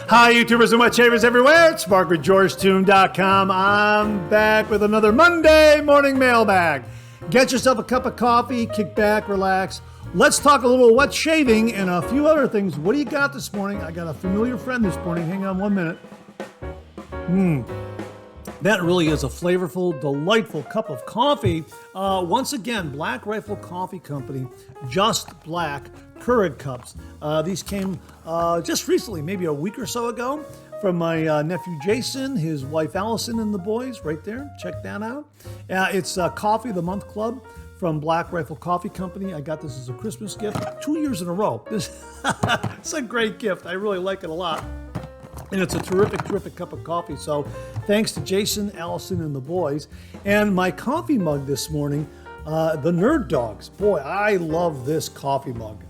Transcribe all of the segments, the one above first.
Hi, YouTubers and wet shavers everywhere. It's Mark with GeorgeToon.com. I'm back with another Monday Morning Mailbag. Get yourself a cup of coffee, kick back, relax. Let's talk a little wet shaving and a few other things. What do you got this morning? I got a familiar friend this morning. Hang on 1 minute. That really is a flavorful, delightful cup of coffee. Once again, Black Rifle Coffee Company, Just Black Keurig cups. These came just recently, maybe a week or so ago, from my nephew Jason, his wife Allison, and the boys right there. Check that out. It's Coffee of the Month Club from Black Rifle Coffee Company. I got this as a Christmas gift 2 years in a row. It's a great gift. I really like it a lot. And it's a terrific cup of coffee. So thanks to Jason, Allison, and the boys. And my coffee mug this morning, the Nerd Dogs. Boy, I love this coffee mug.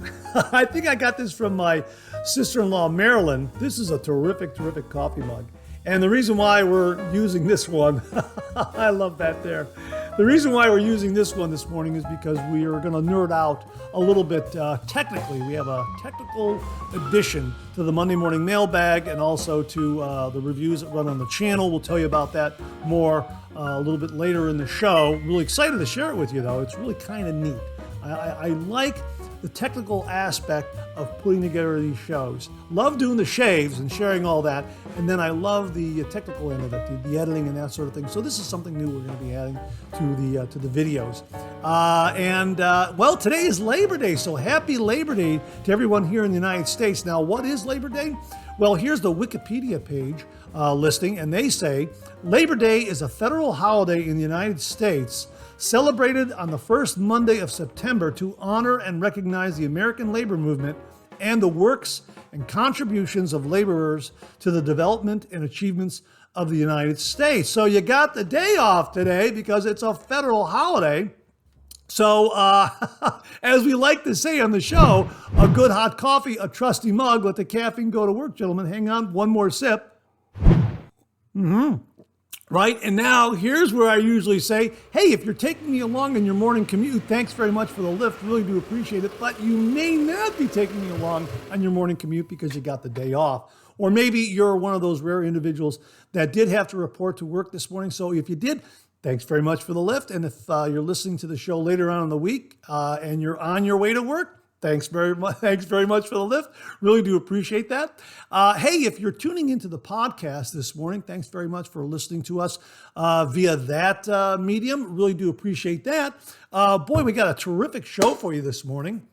I think I got this from my sister-in-law, Marilyn. This is a terrific coffee mug. And the reason why we're using this one, I love that there. The reason why we're using this one this morning is because we are going to nerd out a little bit technically. We have a technical addition to the Monday Morning Mailbag and also to the reviews that run on the channel. We'll tell you about that more a little bit later in the show. Really excited to share it with you, though. It's really kind of neat. I like the technical aspect of putting together these shows. Love doing the shaves and sharing all that, and then I love the technical end of it, the editing and that sort of thing. So this is something new we're going to be adding to the videos. Well, today is Labor Day, so happy Labor Day to everyone here in the United States. Now, what is Labor Day? Well, here's the Wikipedia page listing, and they say Labor Day is a federal holiday in the United States celebrated on the first Monday of September to honor and recognize the American labor movement and the works and contributions of laborers to the development and achievements of the United States. So you got the day off today because it's a federal holiday. So, as we like to say on the show, a good hot coffee, a trusty mug, let the caffeine go to work, gentlemen. Hang on, one more sip. Right, and now here's where I usually say, hey, if you're taking me along in your morning commute, thanks very much for the lift, really do appreciate it, but you may not be taking me along on your morning commute because you got the day off. Or maybe you're one of those rare individuals that did have to report to work this morning, so if you did, thanks very much for the lift, and if you're listening to the show later on in the week and you're on your way to work, thanks very much for the lift. Really do appreciate that. Hey, if you're tuning into the podcast this morning, thanks very much for listening to us via that medium. Really do appreciate that. Boy, we got a terrific show for you this morning.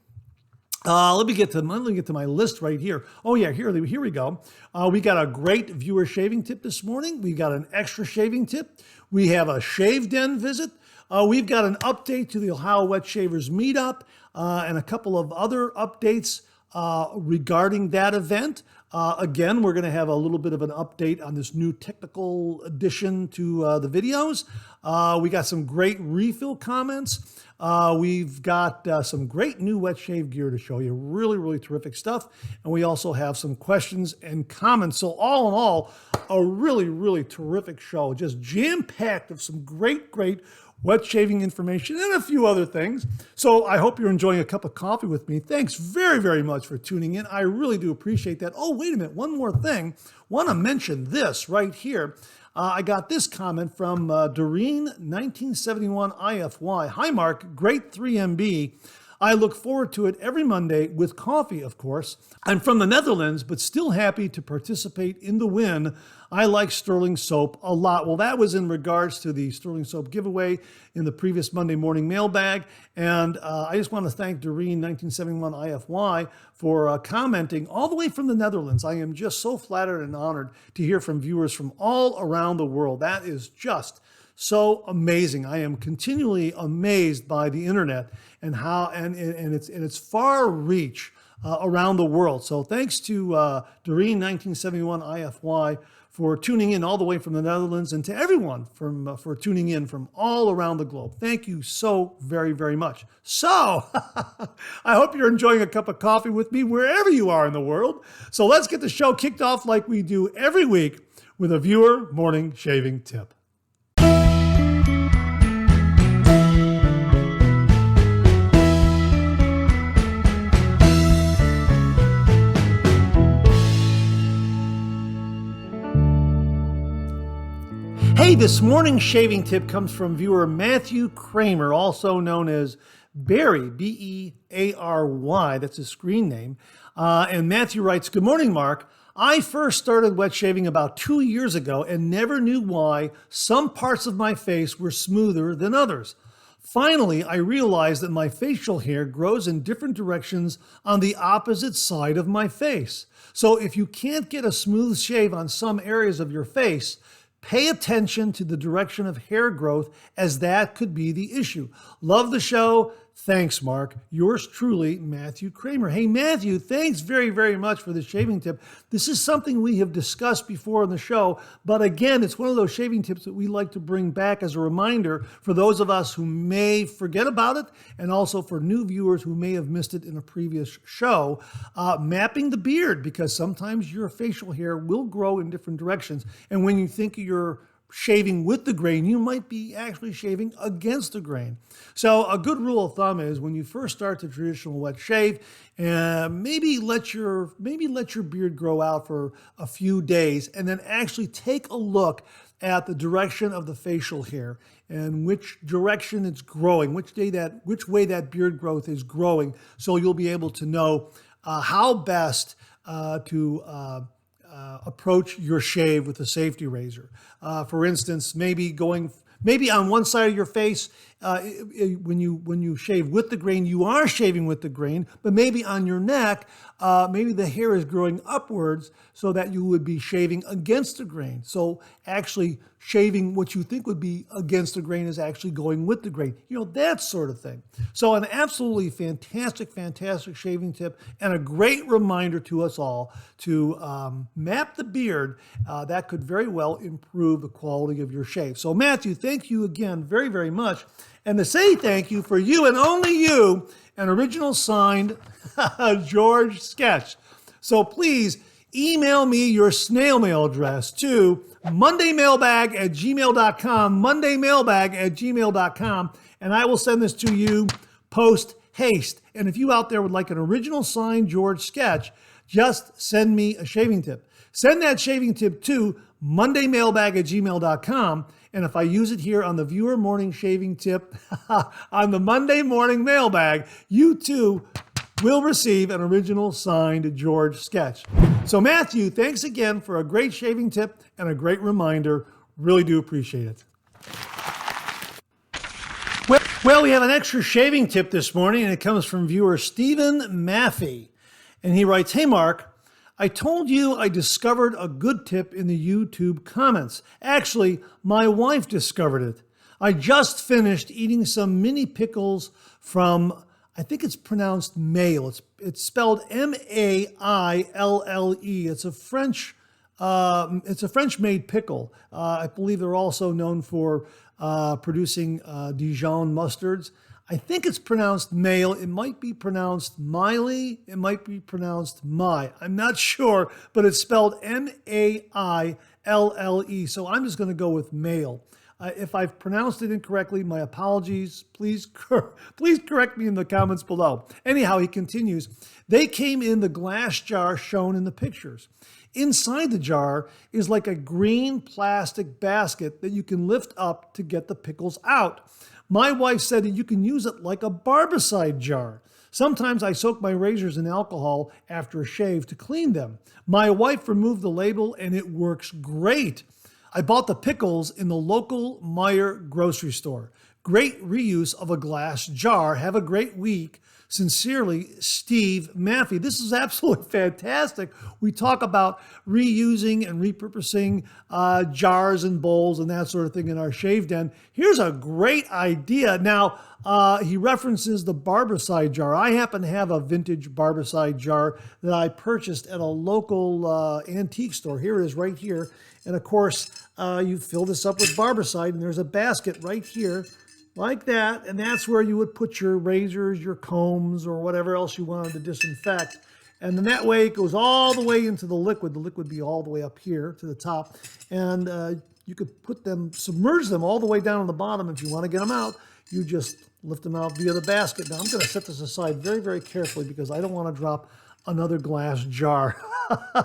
Let me get to my list right here. Oh yeah, here we go. We got a great viewer shaving tip this morning. We got an extra shaving tip. We have a shave den visit. We've got an update to the Ohio Wet Shavers Meetup and a couple of other updates regarding that event. Again, we're going to have a little bit of an update on this new technical addition to the videos. We got some great refill comments. We've got some great new wet shave gear to show you. Really terrific stuff. And we also have some questions and comments. So all in all, a really terrific show. Just jam-packed of some great wet shaving information and a few other things. So I hope you're enjoying a cup of coffee with me. Thanks very much for tuning in. I really do appreciate that. Oh, wait a minute. One more thing. Want to mention this right here. I got this comment from Doreen, 1971 IFY. Hi, Mark. Great 3MB. I look forward to it every Monday with coffee, of course. I'm from the Netherlands, but still happy to participate in the win. I like Stirling soap a lot. Well, that was in regards to the Stirling soap giveaway in the previous Monday Morning Mailbag. And I just want to thank Doreen, 1971 IFY, for commenting all the way from the Netherlands. I am just so flattered and honored to hear from viewers from all around the world. That is just so amazing. I am continually amazed by the internet and how and its far reach around the world. So thanks to Doreen, 1971 IFY, for tuning in all the way from the Netherlands, and to everyone for tuning in from all around the globe. Thank you so very much. So I hope you're enjoying a cup of coffee with me wherever you are in the world. So let's get the show kicked off like we do every week with a viewer morning shaving tip. Hey, this morning's shaving tip comes from viewer Matthew Kramer, also known as Barry, B-E-A-R-Y. That's his screen name. And Matthew writes, "Good morning, Mark. I first started wet shaving about 2 years ago and never knew why some parts of my face were smoother than others. Finally, I realized that my facial hair grows in different directions on the opposite side of my face. So if you can't get a smooth shave on some areas of your face, pay attention to the direction of hair growth, as that could be the issue. Love the show. Thanks, Mark. Yours truly, Matthew Kramer." Hey, Matthew, thanks very, very much for the shaving tip. This is something we have discussed before on the show, but again, it's one of those shaving tips that we like to bring back as a reminder for those of us who may forget about it, and also for new viewers who may have missed it in a previous show. Mapping the beard, because sometimes your facial hair will grow in different directions, and when you think you're shaving with the grain, you might be actually shaving against the grain. So a good rule of thumb is when you first start the traditional wet shave, maybe let your beard grow out for a few days, and then actually take a look at the direction of the facial hair and which direction it's growing, which way that beard growth is growing, so you'll be able to know how best to approach your shave with a safety razor. For instance, maybe on one side of your face, when you shave with the grain, you are shaving with the grain, but maybe on your neck, maybe the hair is growing upwards so that you would be shaving against the grain. So actually shaving what you think would be against the grain is actually going with the grain. That sort of thing. So an absolutely fantastic, fantastic shaving tip, and a great reminder to us all to map the beard. That could very well improve the quality of your shave. So Matthew, thank you again very, very much. And to say thank you, for you and only you, an original signed George sketch. So please email me your snail mail address to mondaymailbag@gmail.com, mondaymailbag@gmail.com, and I will send this to you post haste. And if you out there would like an original signed George sketch, just send me a shaving tip. Send that shaving tip to mondaymailbag@gmail.com. And if I use it here on the viewer morning shaving tip on the Monday morning mailbag, you too will receive an original signed George sketch. So Matthew, thanks again for a great shaving tip and a great reminder. Really do appreciate it. Well, we have an extra shaving tip this morning, and it comes from viewer Stephen Maffey. And he writes, "Hey Mark, I told you I discovered a good tip in the YouTube comments. Actually, my wife discovered it. I just finished eating some mini pickles from, I think it's pronounced Maille. It's spelled M-A-I-L-L-E. It's a French-made pickle. I believe they're also known for producing Dijon mustards. I think it's pronounced Maille. It might be pronounced Miley. It might be pronounced My. I'm not sure, but it's spelled M-A-I-L-L-E. So I'm just going to go with Maille. If I've pronounced it incorrectly, my apologies. Please correct me in the comments below. Anyhow, he continues, "They came in the glass jar shown in the pictures. Inside the jar is like a green plastic basket that you can lift up to get the pickles out. My wife said that you can use it like a barbicide jar. Sometimes I soak my razors in alcohol after a shave to clean them. My wife removed the label and it works great. I bought the pickles in the local Meijer grocery store. Great reuse of a glass jar. Have a great week. Sincerely, Steve Maffey." This is absolutely fantastic. We talk about reusing and repurposing jars and bowls and that sort of thing in our shave den. Here's a great idea. Now, he references the barbicide jar. I happen to have a vintage barbicide jar that I purchased at a local antique store. Here it is right here. And of course, you fill this up with barbicide, and there's a basket right here like that, and that's where you would put your razors, your combs, or whatever else you wanted to disinfect. And then that way it goes all the way into the liquid. The liquid would be all the way up here to the top. And you could submerge them all the way down to the bottom. If you want to get them out, you just lift them out via the basket. Now I'm going to set this aside very, very carefully because I don't want to drop another glass jar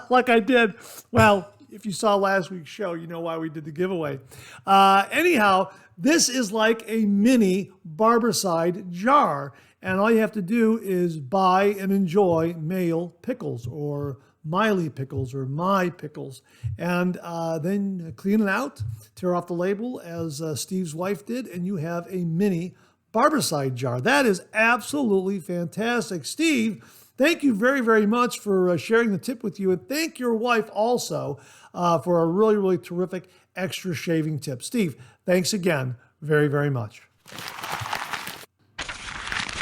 like I did. Well, if you saw last week's show, you know why we did the giveaway. Anyhow, this is like a mini Barbicide jar. And all you have to do is buy and enjoy Mail pickles or Miley pickles or My pickles. And then clean it out, tear off the label as Steve's wife did, and you have a mini Barbicide jar. That is absolutely fantastic. Steve, thank you very, very much for sharing the tip with you. And thank your wife also for a really, really terrific extra shaving tip. Steve, thanks again very, very much.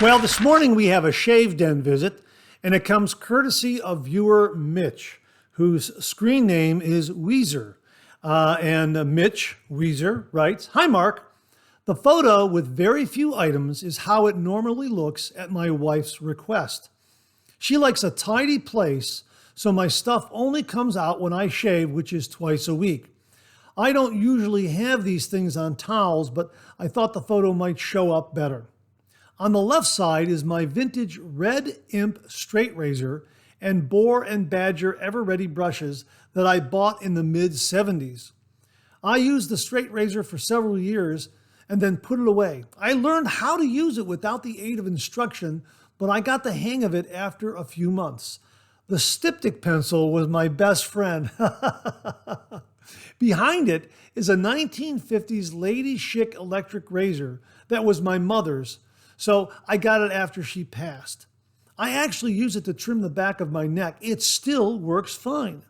Well, this morning we have a Shave Den visit, and it comes courtesy of viewer Mitch, whose screen name is Weezer. And Mitch Weezer writes, "Hi, Mark. The photo with very few items is how it normally looks at my wife's request. She likes a tidy place, so my stuff only comes out when I shave, which is twice a week. I don't usually have these things on towels, but I thought the photo might show up better. On the left side is my vintage Red Imp straight razor and Boar and Badger Ever-Ready brushes that I bought in the mid-70s. I used the straight razor for several years and then put it away. I learned how to use it without the aid of instruction, but I got the hang of it after a few months. The styptic pencil was my best friend." Behind it is a 1950s Lady Chic electric razor that was my mother's, so I got it after she passed. I actually use it to trim the back of my neck. It still works fine.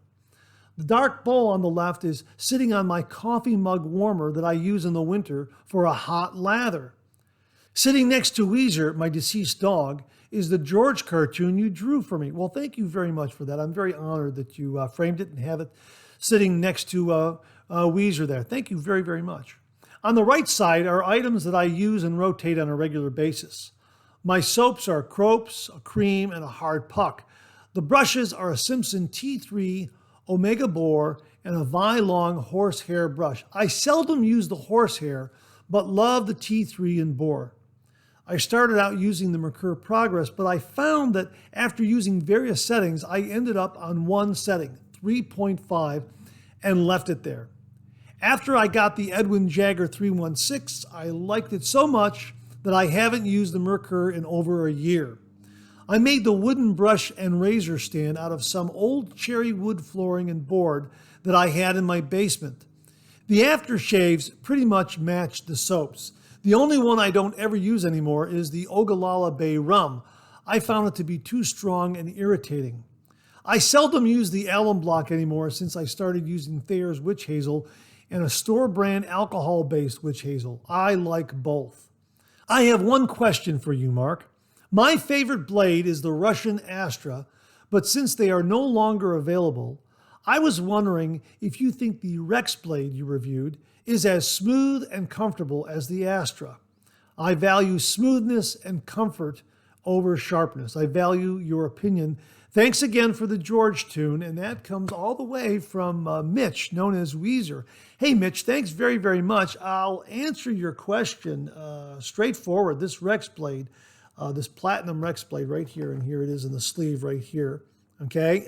The dark bowl on the left is sitting on my coffee mug warmer that I use in the winter for a hot lather. Sitting next to Weezer, my deceased dog, is the George cartoon you drew for me. Well, thank you very much for that. I'm very honored that you framed it and have it sitting next to Weezer there. Thank you very, very much. On the right side are items that I use and rotate on a regular basis. My soaps are Cropes, a cream, and a hard puck. The brushes are a Simpson T3, Omega Boar, and a Vi-Long horsehair brush. I seldom use the horsehair, but love the T3 and Boar. I started out using the Mercure Progress, but I found that after using various settings, I ended up on one setting, 3.5, and left it there. After I got the Edwin Jagger 316, I liked it so much that I haven't used the Mercure in over a year. I made the wooden brush and razor stand out of some old cherry wood flooring and board that I had in my basement. The aftershaves pretty much matched the soaps. The only one I don't ever use anymore is the Ogallala Bay Rum. I found it to be too strong and irritating. I seldom use the Alum block anymore since I started using Thayer's Witch Hazel and a store brand alcohol-based witch hazel. I like both. I have one question for you, Mark. My favorite blade is the Russian Astra, but since they are no longer available, I was wondering if you think the Rex blade you reviewed is as smooth and comfortable as the Astra. I value smoothness and comfort over sharpness. I value your opinion. Thanks again for the George tune, and that comes all the way from Mitch, known as Weezer. Hey, Mitch, thanks very, very much. I'll answer your question straightforward. This Rex blade, this platinum Rex blade right here, and here it is in the sleeve right here, okay?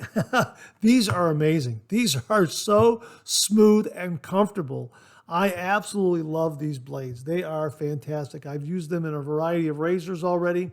These are amazing. These are so smooth and comfortable. I absolutely love these blades. They are fantastic. I've used them in a variety of razors already,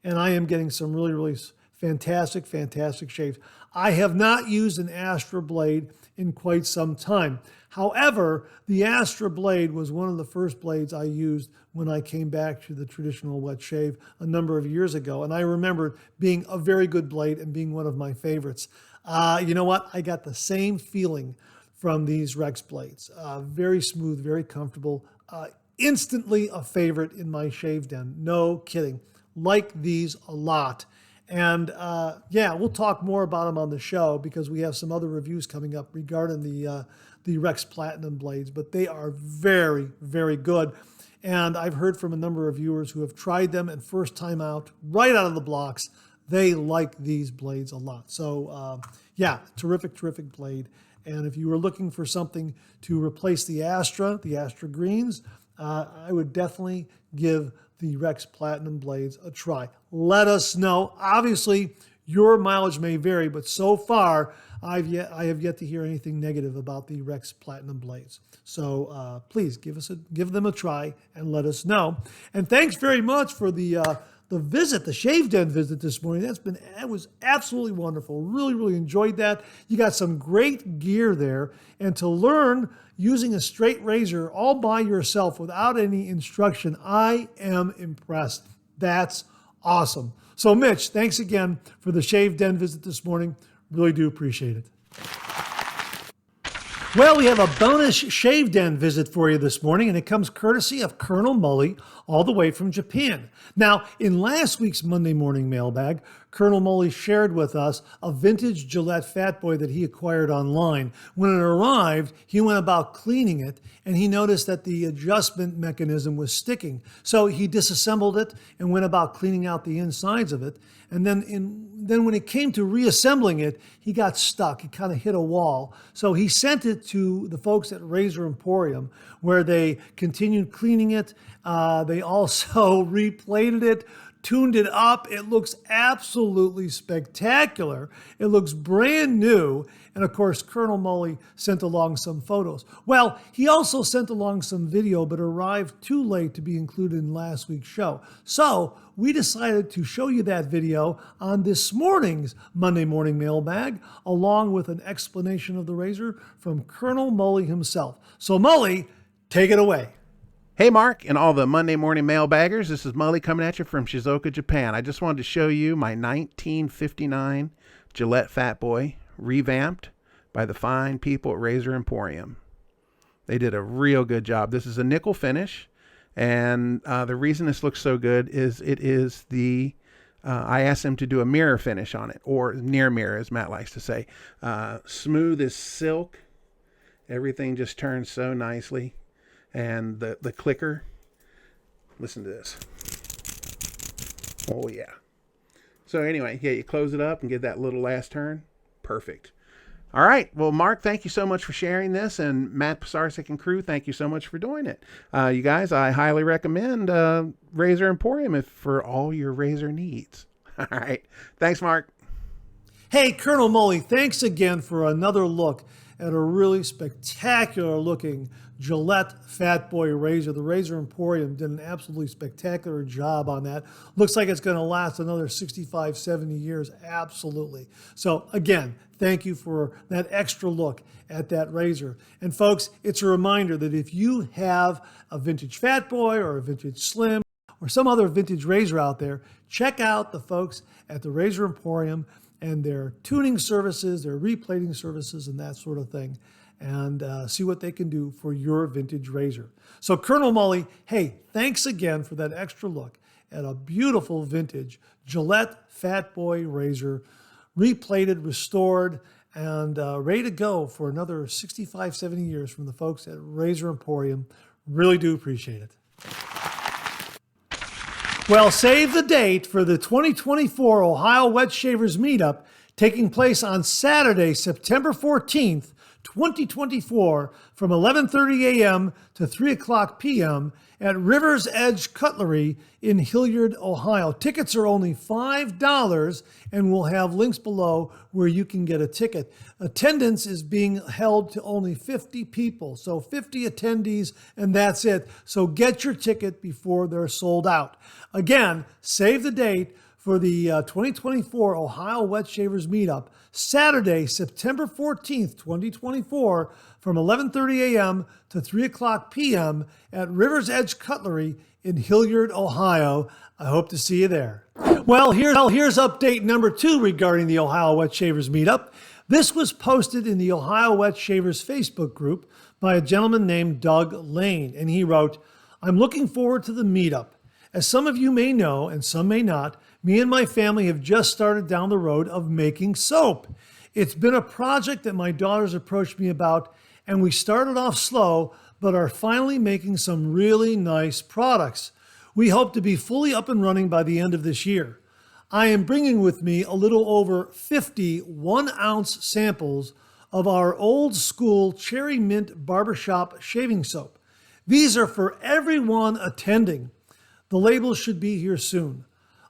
and I am getting some really, really fantastic, fantastic shaves. I have not used an Astra blade in quite some time. However, the Astra blade was one of the first blades I used when I came back to the traditional wet shave a number of years ago. And I remember being a very good blade and being one of my favorites. You know what? I got the same feeling from these Rex blades. Very smooth, very comfortable. Instantly a favorite in my shave den. No kidding. Like these a lot. And yeah, we'll talk more about them on the show because we have some other reviews coming up regarding the Rex Platinum blades, but they are very, very good. And I've heard from a number of viewers who have tried them and first time out, right out of the blocks, they like these blades a lot. So yeah, terrific, terrific blade. And if you were looking for something to replace the Astra Greens, I would definitely give the Rex Platinum blades a try. Let us know. Obviously, Your mileage may vary, but so far, I have yet to hear anything negative about the Rex Platinum blades. So please give them a try and let us know. And thanks very much for the visit, the Shave Den visit this morning. It was absolutely wonderful. Really, really enjoyed that. You got some great gear there. And to learn using a straight razor all by yourself without any instruction, I am impressed. That's awesome. So Mitch, thanks again for the Shave Den visit this morning. Really do appreciate it. Well, we have a bonus Shave Den visit for you this morning, and it comes courtesy of Colonel Mully, all the way from Japan. Now, in last week's Monday Morning Mailbag, Colonel Mully shared with us a vintage Gillette Fat Boy that he acquired online. When it arrived, he went about cleaning it, and he noticed that the adjustment mechanism was sticking. So he disassembled it and went about cleaning out the insides of it. And then when it came to reassembling it, he got stuck. He kind of hit a wall. So he sent it to the folks at Razor Emporium, where they continued cleaning it. They also replated it, tuned it up. It looks absolutely spectacular. It looks brand new. And of course, Colonel Mully sent along some photos. Well, he also sent along some video, but arrived too late to be included in last week's show. So we decided to show you that video on this morning's Monday Morning Mailbag, along with an explanation of the razor from Colonel Mully himself. So Mully, take it away. Hey Mark and all the Monday Morning Mailbaggers, this is Mully coming at you from Shizuoka, Japan. I just wanted to show you my 1959 Gillette Fat Boy, revamped by the fine people at Razor Emporium. They did a real good job. This is a nickel finish, and the reason this looks so good is I asked them to do a mirror finish on it, or near mirror as Matt likes to say. Smooth as silk. Everything just turns so nicely. And the clicker, listen to this. Oh yeah. So anyway, yeah, you close it up and get that little last turn. Perfect. All right. Well, Mark, thank you so much for sharing this. And Matt Pisarcik and crew, thank you so much for doing it. You guys, I highly recommend Razor Emporium for all your razor needs. All right. Thanks, Mark. Hey, Colonel Mully, thanks again for another look at a really spectacular looking Gillette Fat Boy razor. The Razor Emporium did an absolutely spectacular job on that. Looks like it's going to last another 65, 70 years. Absolutely. So again, thank you for that extra look at that razor. And folks, it's a reminder that if you have a vintage Fat Boy or a vintage Slim or some other vintage razor out there, check out the folks at the Razor Emporium and their tuning services, their replating services, and that sort of thing, and see what they can do for your vintage razor. So Colonel Mully, hey, thanks again for that extra look at a beautiful vintage Gillette Fat Boy razor, replated, restored, and ready to go for another 65, 70 years from the folks at Razor Emporium. Really do appreciate it. Well, save the date for the 2024 Ohio Wet Shavers Meetup taking place on Saturday, September 14th, 2024 from 11:30 a.m. to 3 o'clock p.m. at River's Edge Cutlery in Hilliard, Ohio. Tickets are only $5, and we'll have links below where you can get a ticket. Attendance is being held to only 50 people, so 50 attendees, and that's it. So get your ticket before they're sold out. Again, save the date for the 2024 Ohio Wet Shavers Meetup, Saturday, September 14th, 2024, from 11:30 a.m. to 3 o'clock p.m. at River's Edge Cutlery in Hilliard, Ohio. I hope to see you there. Well, here's update number 2 regarding the Ohio Wet Shavers Meetup. This was posted in the Ohio Wet Shavers Facebook group by a gentleman named Doug Lane, and he wrote, "I'm looking forward to the meetup. As some of you may know, and some may not, me and my family have just started down the road of making soap. It's been a project that my daughters approached me about, and we started off slow, but are finally making some really nice products. We hope to be fully up and running by the end of this year. I am bringing with me a little over 50 1-ounce samples of our old school Cherry Mint Barbershop shaving soap. These are for everyone attending. The label should be here soon.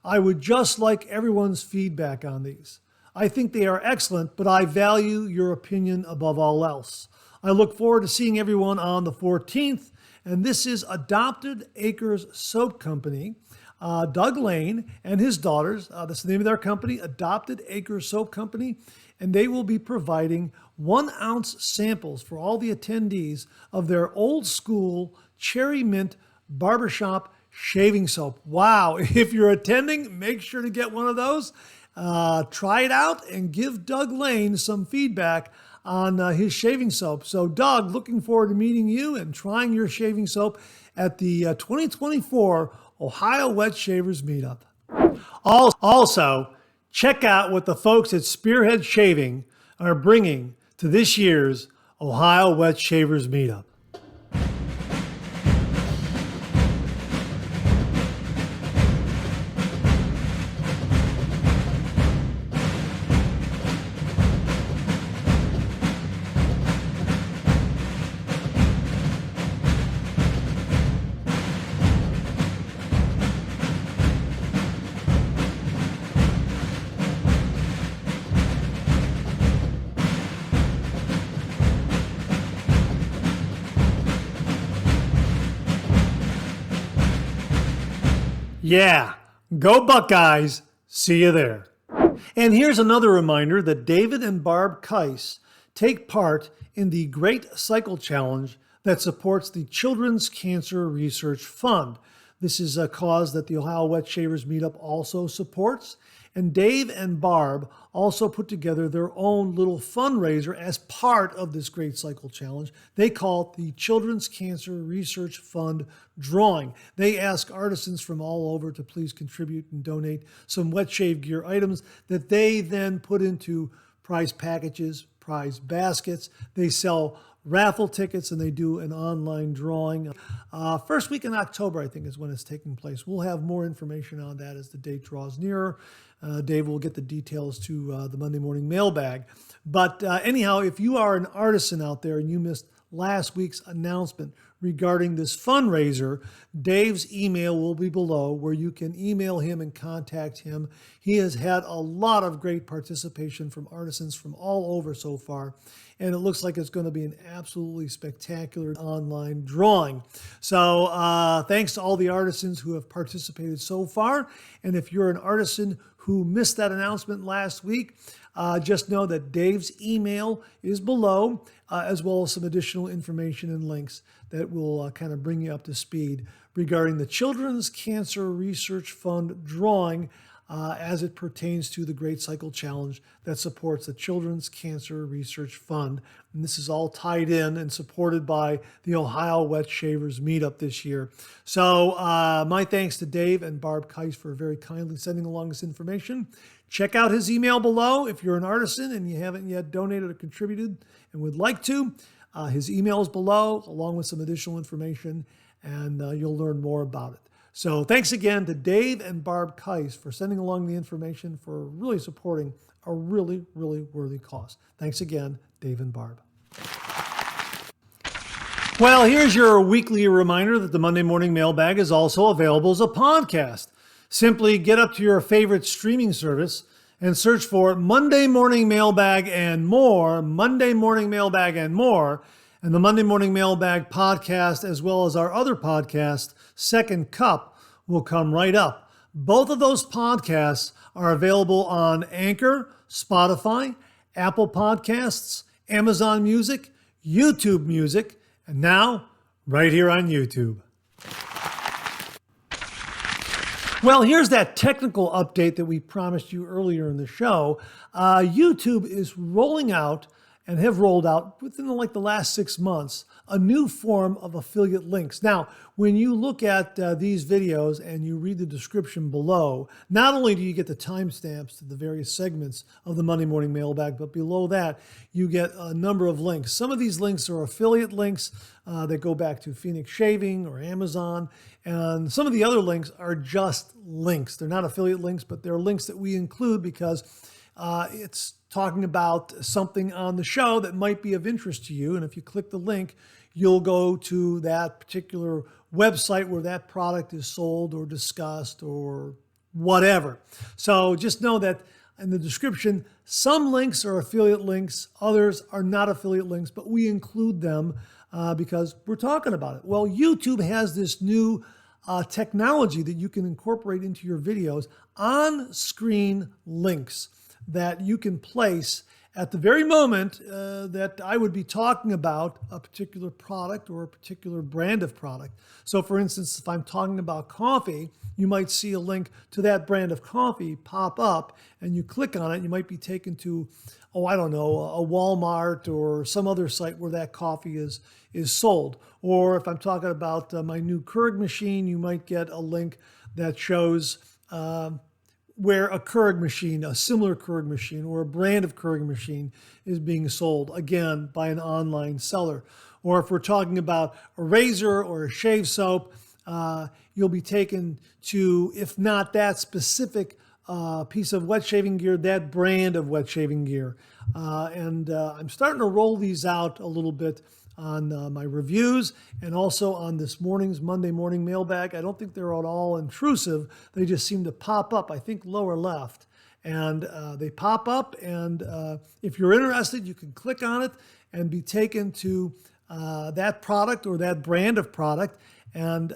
I would just like everyone's feedback on these. I think they are excellent, but I value your opinion above all else. I look forward to seeing everyone on the 14th, and this is Adopted Acres Soap Company. Doug Lane and his daughters, that's the name of their company, Adopted Acres Soap Company, and they will be providing 1-ounce samples for all the attendees of their old school cherry mint barbershop shaving soap. Wow, if you're attending, make sure to get one of those. Try it out and give Doug Lane some feedback on his shaving soap. So Doug, looking forward to meeting you and trying your shaving soap at the 2024 Ohio Wet Shavers Meetup. Also, check out what the folks at Spearhead Shaving are bringing to this year's Ohio Wet Shavers Meetup. Yeah, go Buckeyes. See you there. And here's another reminder that David and Barb Keiss take part in the Great Cycle Challenge that supports the Children's Cancer Research Fund. This is a cause that the Ohio Wet Shavers Meetup also supports. And Dave and Barb also put together their own little fundraiser as part of this Great Cycle Challenge. They call it the Children's Cancer Research Fund Drawing. They ask artisans from all over to please contribute and donate some wet shave gear items that they then put into prize packages, prize baskets. They sell raffle tickets and they do an online drawing. First week in October, I think, is when it's taking place. We'll have more information on that as the date draws nearer. Dave will get the details to the Monday Morning Mailbag. But anyhow, if you are an artisan out there and you missed last week's announcement regarding this fundraiser, Dave's email will be below where you can email him and contact him. He has had a lot of great participation from artisans from all over so far, and it looks like it's going to be an absolutely spectacular online drawing. So thanks to all the artisans who have participated so far. And if you're an artisan who missed that announcement last week, just know that Dave's email is below, as well as some additional information and links that will kind of bring you up to speed regarding the Children's Cancer Research Fund drawing as it pertains to the Great Cycle Challenge that supports the Children's Cancer Research Fund. And this is all tied in and supported by the Ohio Wet Shavers Meetup this year. So my thanks to Dave and Barb Keiss for very kindly sending along this information. Check out his email below if you're an artisan and you haven't yet donated or contributed and would like to. His email is below, along with some additional information, and you'll learn more about it. So thanks again to Dave and Barb Keiss for sending along the information, for really supporting a really, really worthy cause. Thanks again, Dave and Barb. Well, here's your weekly reminder that the Monday Morning Mailbag is also available as a podcast. Simply get up to your favorite streaming service and search for Monday Morning Mailbag and more, Monday Morning Mailbag and more, and the Monday Morning Mailbag podcast, as well as our other podcast, Second Cup, will come right up. Both of those podcasts are available on Anchor, Spotify, Apple Podcasts, Amazon Music, YouTube Music, and now right here on YouTube. Well, here's that technical update that we promised you earlier in the show. YouTube is rolling out and have rolled out within the last 6 months a new form of affiliate links. Now, when you look at these videos and you read the description below, not only do you get the timestamps to the various segments of the Monday Morning Mailbag, but below that you get a number of links. Some of these links are affiliate links that go back to Phoenix Shaving or Amazon, and some of the other links are just links. They're not affiliate links, but they're links that we include because it's talking about something on the show that might be of interest to you. And if you click the link, you'll go to that particular website where that product is sold or discussed or whatever. So just know that in the description, some links are affiliate links, others are not affiliate links, but we include them because we're talking about it. Well, YouTube has this new technology that you can incorporate into your videos, on-screen links that you can place at the very moment that I would be talking about a particular product or a particular brand of product. So for instance, if I'm talking about coffee, you might see a link to that brand of coffee pop up and you click on it, you might be taken to, I don't know, a Walmart or some other site where that coffee is sold. Or if I'm talking about my new Keurig machine, you might get a link that shows where a Keurig machine, a similar Keurig machine, or a brand of Keurig machine is being sold, again, by an online seller. Or if we're talking about a razor or a shave soap, you'll be taken to, if not that specific piece of wet shaving gear, that brand of wet shaving gear. And I'm starting to roll these out a little bit on my reviews and also on this morning's Monday Morning Mailbag. I don't think they're at all intrusive. They just seem to pop up, I think lower left. And they pop up, and if you're interested, you can click on it and be taken to that product or that brand of product, and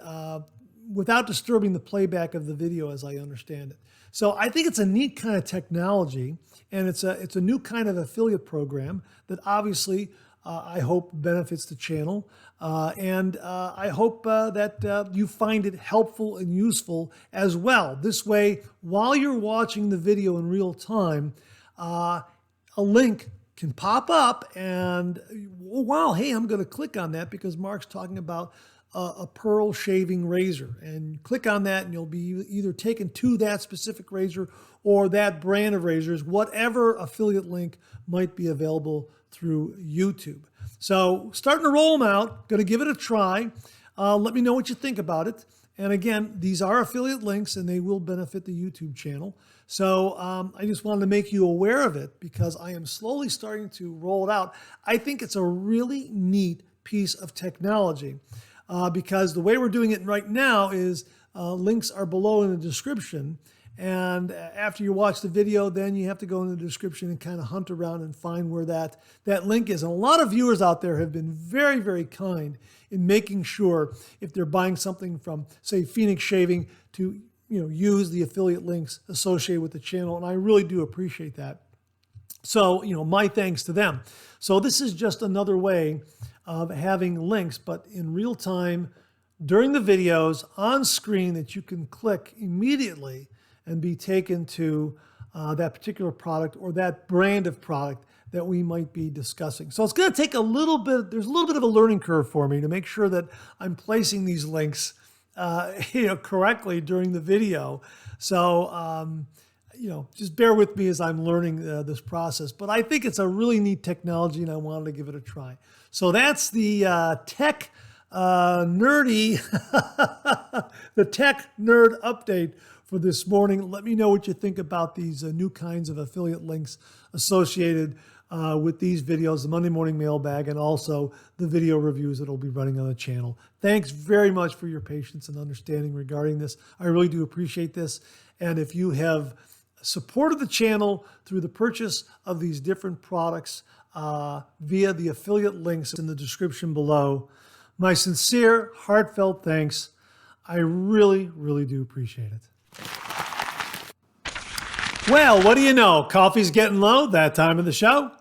without disturbing the playback of the video as I understand it. So I think it's a neat kind of technology, and it's a new kind of affiliate program that obviously I hope benefits the channel, and I hope that you find it helpful and useful as well. This way, while you're watching the video in real time, a link can pop up and, oh, wow, hey, I'm going to click on that because Mark's talking about a pearl shaving razor, and click on that and you'll be either taken to that specific razor or that brand of razors, whatever affiliate link might be available through YouTube. So starting to roll them out, going to give it a try. Let me know what you think about it. And again, these are affiliate links and they will benefit the YouTube channel. So I just wanted to make you aware of it because I am slowly starting to roll it out. I think it's a really neat piece of technology because the way we're doing it right now is links are below in the description. And after you watch the video, then you have to go in the description and kind of hunt around and find where that link is. And a lot of viewers out there have been very, very kind in making sure if they're buying something from, say, Phoenix Shaving, to use the affiliate links associated with the channel. And I really do appreciate that. So, my thanks to them. So this is just another way of having links, but in real time during the videos on screen that you can click immediately and be taken to that particular product or that brand of product that we might be discussing. So it's going to take a little bit, there's a little bit of a learning curve for me to make sure that I'm placing these links correctly during the video. So, just bear with me as I'm learning this process. But I think it's a really neat technology and I wanted to give it a try. So that's the tech nerdy, the tech nerd update for this morning. Let me know what you think about these new kinds of affiliate links associated with these videos, the Monday Morning Mailbag, and also the video reviews that will be running on the channel. Thanks very much for your patience and understanding regarding this. I really do appreciate this. And if you have supported the channel through the purchase of these different products via the affiliate links in the description below, my sincere, heartfelt thanks. I really, really do appreciate it. Well, what do you know? Coffee's getting low that time of the show.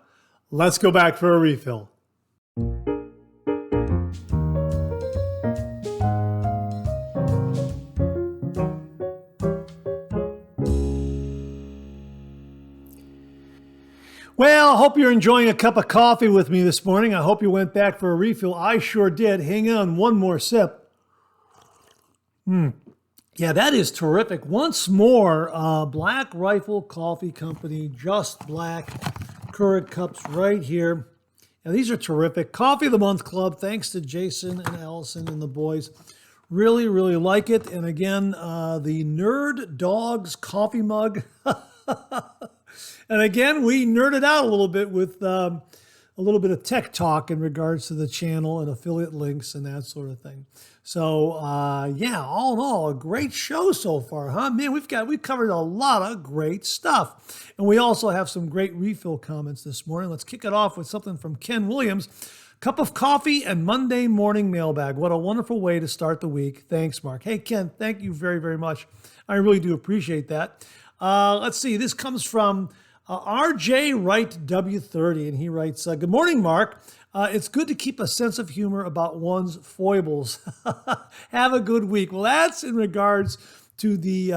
Let's go back for a refill. Well, I hope you're enjoying a cup of coffee with me this morning. I hope you went back for a refill. I sure did. Hang on, one more sip. Yeah, that is terrific. Once more, Black Rifle Coffee Company, Just Black Keurig cups right here. Now, these are terrific. Coffee of the Month Club, thanks to Jason and Allison and the boys. Really, really like it. And again, the Nerd Dogs coffee mug. And again, we nerded out a little bit with a little bit of tech talk in regards to the channel and affiliate links and that sort of thing. So yeah, all in all, a great show so far, huh? Man, we've covered a lot of great stuff. And we also have some great refill comments this morning. Let's kick it off with something from Ken Williams. Cup of coffee and Monday morning mailbag. What a wonderful way to start the week. Thanks, Mark. Hey, Ken, thank you very, very much. I really do appreciate that. Let's see. This comes from RJ Wright W30, and he writes, good morning, Mark. It's good to keep a sense of humor about one's foibles. Have a good week. Well, that's in regards to the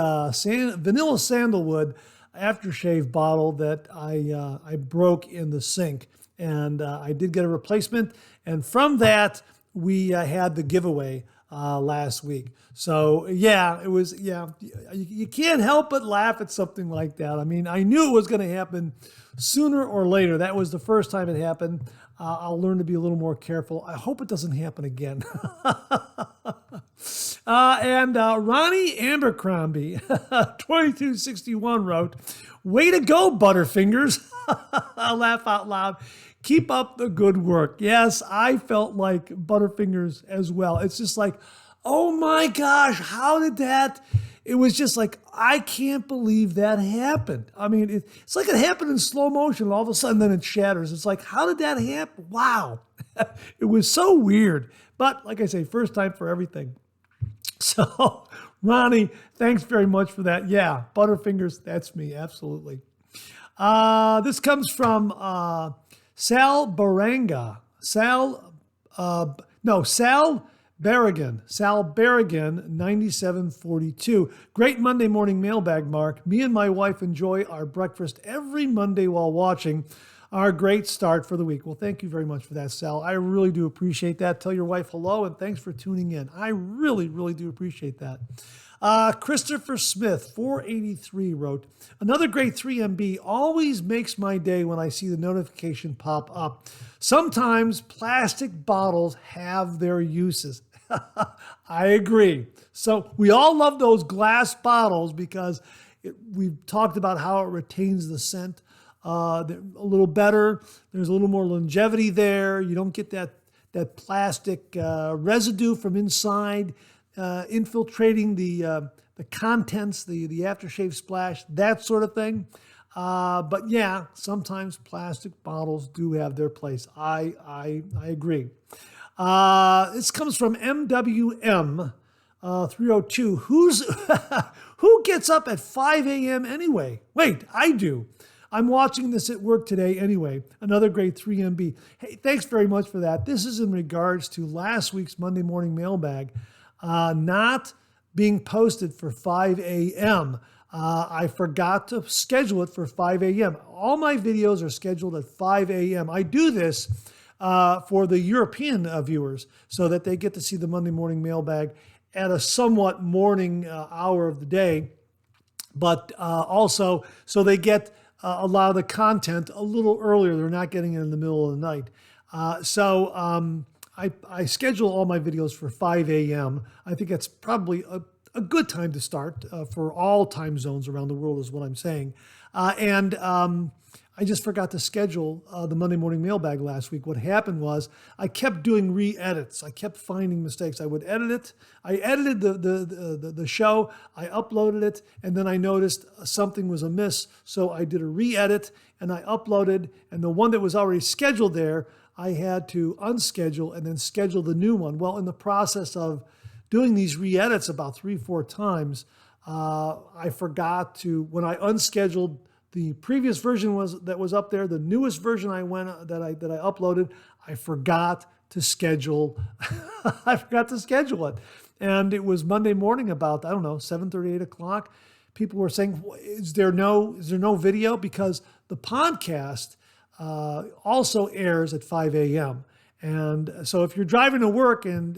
vanilla sandalwood aftershave bottle that I broke in the sink. And I did get a replacement. And from that, we had the giveaway last week. So yeah, it was, you can't help but laugh at something like that. I mean, I knew it was going to happen sooner or later. That was the first time it happened. I'll learn to be a little more careful. I hope it doesn't happen again. And Ronnie Abercrombie, 2261 wrote, way to go, Butterfingers. I laugh out loud. Keep up the good work. Yes, I felt like Butterfingers as well. It's just like, oh my gosh, how did that? It was just like, I can't believe that happened. I mean, it's like it happened in slow motion. And all of a sudden, then it shatters. It's like, how did that happen? Wow. It was so weird. But like I say, first time for everything. So, Ronnie, thanks very much for that. Yeah, Butterfingers, that's me. Absolutely. This comes from Sal Baranga. Sal Berrigan. Sal Berrigan, 9742. Great Monday morning mailbag, Mark. Me and my wife enjoy our breakfast every Monday while watching our great start for the week. Well, thank you very much for that, Sal. I really do appreciate that. Tell your wife hello, and thanks for tuning in. I really, really do appreciate that. Christopher Smith, 483, wrote, another great 3MB always makes my day when I see the notification pop up. Sometimes plastic bottles have their uses. I agree. So we all love those glass bottles because we've talked about how it retains the scent a little better. There's a little more longevity there. You don't get that plastic residue from inside infiltrating the contents, the aftershave splash, that sort of thing. But yeah, sometimes plastic bottles do have their place. I agree. This comes from MWM 302. Who gets up at 5 a.m. anyway? Wait, I do. I'm watching this at work today anyway. Another great 3MB. Hey, thanks very much for that. This is in regards to last week's Monday morning mailbag not being posted for 5 a.m. I forgot to schedule it for 5 a.m. All my videos are scheduled at 5 a.m. I do this for the European viewers so that they get to see the Monday morning mailbag at a somewhat morning hour of the day, but also so they get a lot of the content a little earlier. They're not getting it in the middle of the night. I schedule all my videos for 5 a.m. I think that's probably a good time to start for all time zones around the world is what I'm saying. I just forgot to schedule the Monday morning mailbag last week. What happened was I kept doing re-edits. I kept finding mistakes. I would edit it. I edited the show. I uploaded it, and then I noticed something was amiss. So I did a re-edit, and I uploaded, and the one that was already scheduled there, I had to unschedule and then schedule the new one. Well, in the process of doing these re-edits about 3-4 times, I forgot to, when I unscheduled the previous version that was up there, the newest version that I uploaded, I forgot to schedule. I forgot to schedule it, and it was Monday morning about 7:30, 8 o'clock. People were saying, "Is there no video?" Because the podcast also airs at 5 a.m. And so if you're driving to work and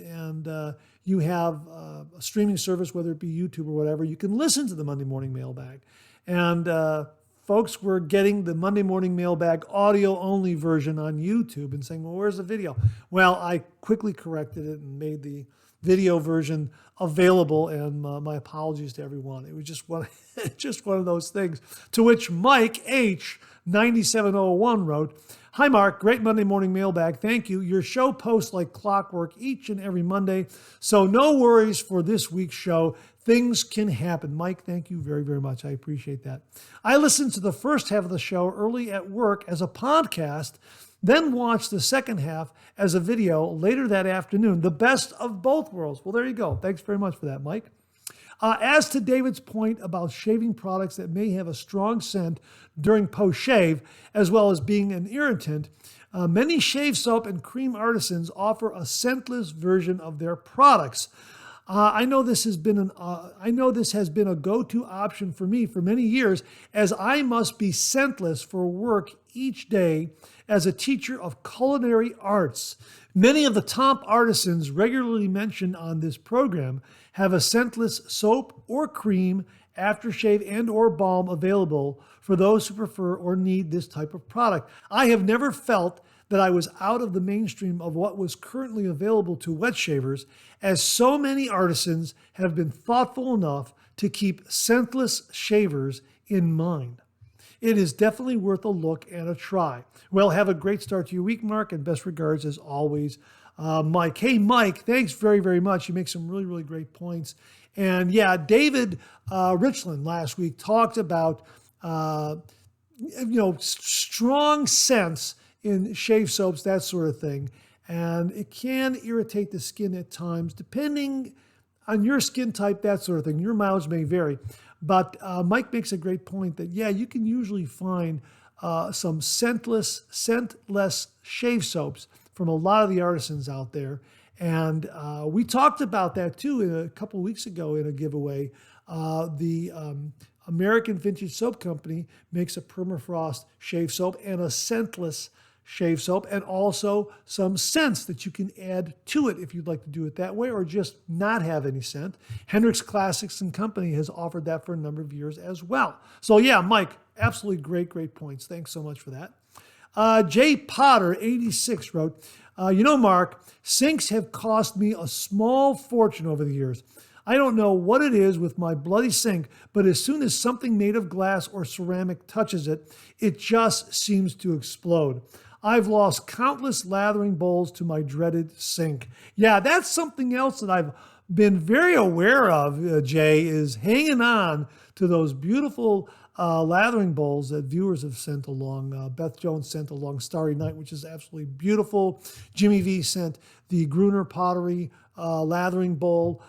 you have a streaming service, whether it be YouTube or whatever, you can listen to the Monday morning mailbag. And folks were getting the Monday morning mailbag audio only version on YouTube and saying, well, where's the video? Well, I quickly corrected it and made the video version available, and my apologies to everyone. It was just one, just one of those things. To which Mike H. 9701 wrote, "Hi, Mark. Great Monday morning mailbag. Thank you. Your show posts like clockwork each and every Monday, so no worries for this week's show. Things can happen." Mike, thank you very, very much. I appreciate that. "I listened to the first half of the show early at work as a podcast, then watched the second half as a video later that afternoon. The best of both worlds." Well, there you go. Thanks very much for that, Mike. As to David's point about shaving products that may have a strong scent during post-shave, as well as being an irritant, many shave soap and cream artisans offer a scentless version of their products. I know this has been a go-to option for me for many years, as I must be scentless for work each day as a teacher of culinary arts. Many of the top artisans regularly mentioned on this program have a scentless soap or cream, aftershave, and or balm available for those who prefer or need this type of product. I have never felt that I was out of the mainstream of what was currently available to wet shavers, as so many artisans have been thoughtful enough to keep scentless shavers in mind. It is definitely worth a look and a try. Well, have a great start to your week, Mark, and best regards as always, Mike. Hey, Mike, thanks very, very much. You make some really, really great points. And yeah, David Richland last week talked about, strong scents in shave soaps, that sort of thing. And it can irritate the skin at times, depending on your skin type, that sort of thing. Your mileage may vary. But Mike makes a great point that, yeah, you can usually find some scentless shave soaps from a lot of the artisans out there. And we talked about that too a couple of weeks ago in a giveaway. The American Vintage Soap Company makes a permafrost shave soap and a scentless shave soap, and also some scents that you can add to it if you'd like to do it that way, or just not have any scent. Hendricks Classics and Company has offered that for a number of years as well. So yeah, Mike, absolutely great points. Thanks so much for that. Jay Potter, 86, wrote, Mark, sinks have cost me a small fortune over the years. I don't know what it is with my bloody sink, but as soon as something made of glass or ceramic touches it, it just seems to explode. I've lost countless lathering bowls to my dreaded sink. Yeah, that's something else that I've been very aware of, Jay, is hanging on to those beautiful lathering bowls that viewers have sent along. Beth Jones sent along Starry Night, which is absolutely beautiful. Jimmy V sent the Gruner Pottery lathering bowl.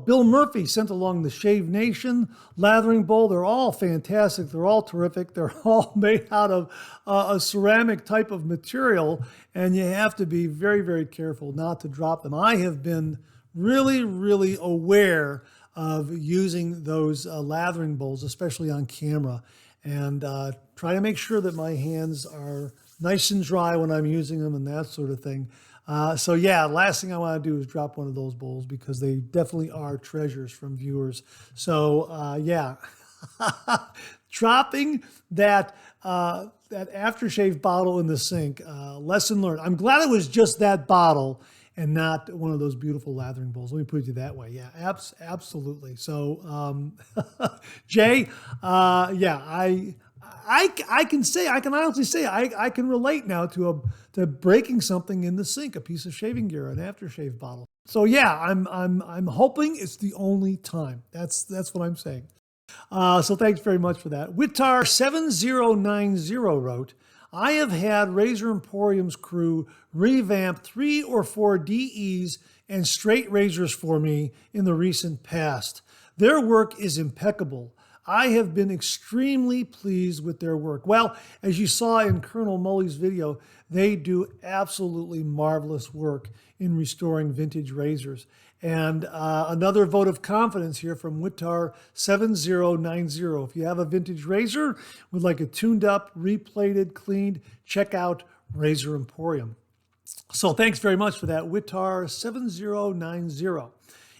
Bill Murphy sent along the Shave Nation lathering bowl. They're all fantastic. They're all terrific. They're all made out of a ceramic type of material, and you have to be very, very careful not to drop them. I have been really, really aware of using those lathering bowls, especially on camera, and try to make sure that my hands are nice and dry when I'm using them and that sort of thing. So yeah, last thing I want to do is drop one of those bowls, because they definitely are treasures from viewers. So yeah, dropping that aftershave bottle in the sink, lesson learned. I'm glad it was just that bottle and not one of those beautiful lathering bowls. Let me put it that way. Yeah, absolutely. So Jay, yeah, I can honestly say I can relate now to breaking something in the sink, a piece of shaving gear, an aftershave bottle. So yeah, I'm hoping it's the only time. That's what I'm saying. So thanks very much for that. Witar 7090 wrote, I have had Razor Emporium's crew revamp 3 or 4 DEs and straight razors for me in the recent past. Their work is impeccable. I have been extremely pleased with their work. Well, as you saw in Colonel Mully's video, they do absolutely marvelous work in restoring vintage razors. And another vote of confidence here from Witar 7090. If you have a vintage razor, would like it tuned up, replated, cleaned, check out Razor Emporium. So thanks very much for that, Witar 7090.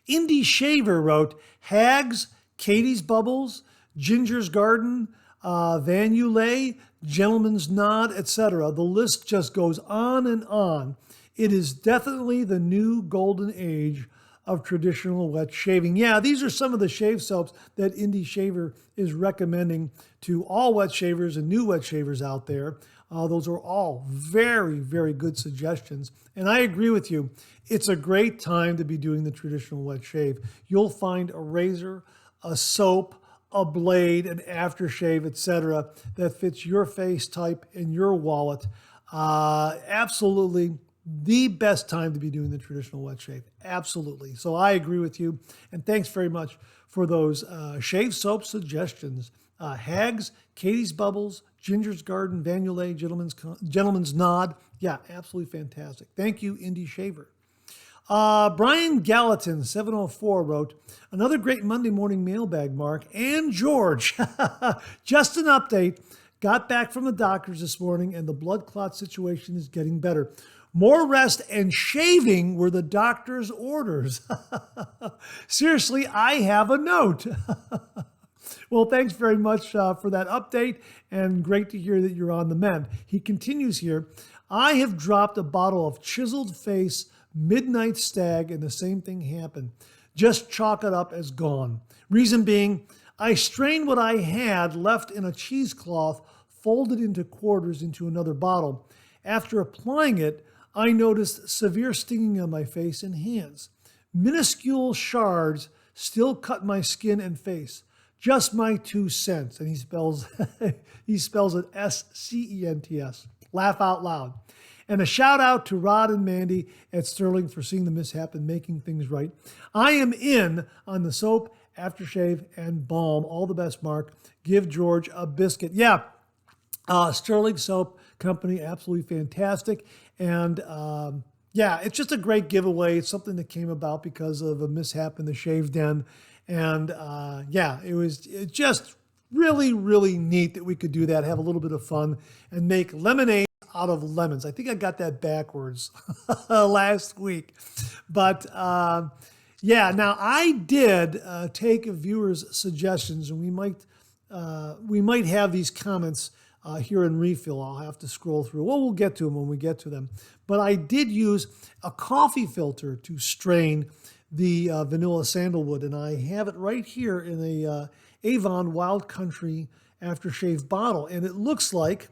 Indie Shaver wrote, Hags, Katie's Bubbles, Ginger's Garden, Van Ulay, Gentleman's Nod, etc. The list just goes on and on. It is definitely the new golden age of traditional wet shaving. Yeah, these are some of the shave soaps that Indie Shaver is recommending to all wet shavers and new wet shavers out there. Those are all very, very good suggestions. And I agree with you. It's a great time to be doing the traditional wet shave. You'll find a razor, a soap, a blade, an aftershave, etc., that fits your face type and your wallet. Absolutely the best time to be doing the traditional wet shave. Absolutely. So I agree with you. And thanks very much for those shave soap suggestions. Hags, Katie's Bubbles, Ginger's Garden, Vanulay, Gentleman's Nod. Yeah, absolutely fantastic. Thank you, Indie Shaver. Brian Gallatin, 704, wrote, another great Monday morning mailbag, Mark and George. Just an update. Got back from the doctors this morning and the blood clot situation is getting better. More rest and shaving were the doctor's orders. Seriously, I have a note. Well, thanks very much for that update, and great to hear that you're on the mend. He continues here, I have dropped a bottle of Chiseled Face Midnight Stag, and the same thing happened. Just chalk it up as gone. Reason being, I strained what I had left in a cheesecloth, folded into quarters into another bottle. After applying it, I noticed severe stinging on my face and hands. Minuscule shards still cut my skin and face. Just my 2 cents. And he spells it S-C-E-N-T-S. Laugh out loud. And a shout out to Rod and Mandy at Stirling for seeing the mishap and making things right. I am in on the soap, aftershave, and balm. All the best, Mark. Give George a biscuit. Yeah, Stirling Soap Company, absolutely fantastic. And yeah, it's just a great giveaway. It's something that came about because of a mishap in the shave den. And yeah, it's just really, really neat that we could do that, have a little bit of fun, and make lemonade out of lemons. I think I got that backwards last week. But yeah, now I did take viewers' suggestions, and we might have these comments here in refill. I'll have to scroll through. Well, we'll get to them when we get to them. But I did use a coffee filter to strain the vanilla sandalwood, and I have it right here in a Avon Wild Country aftershave bottle. And it looks like,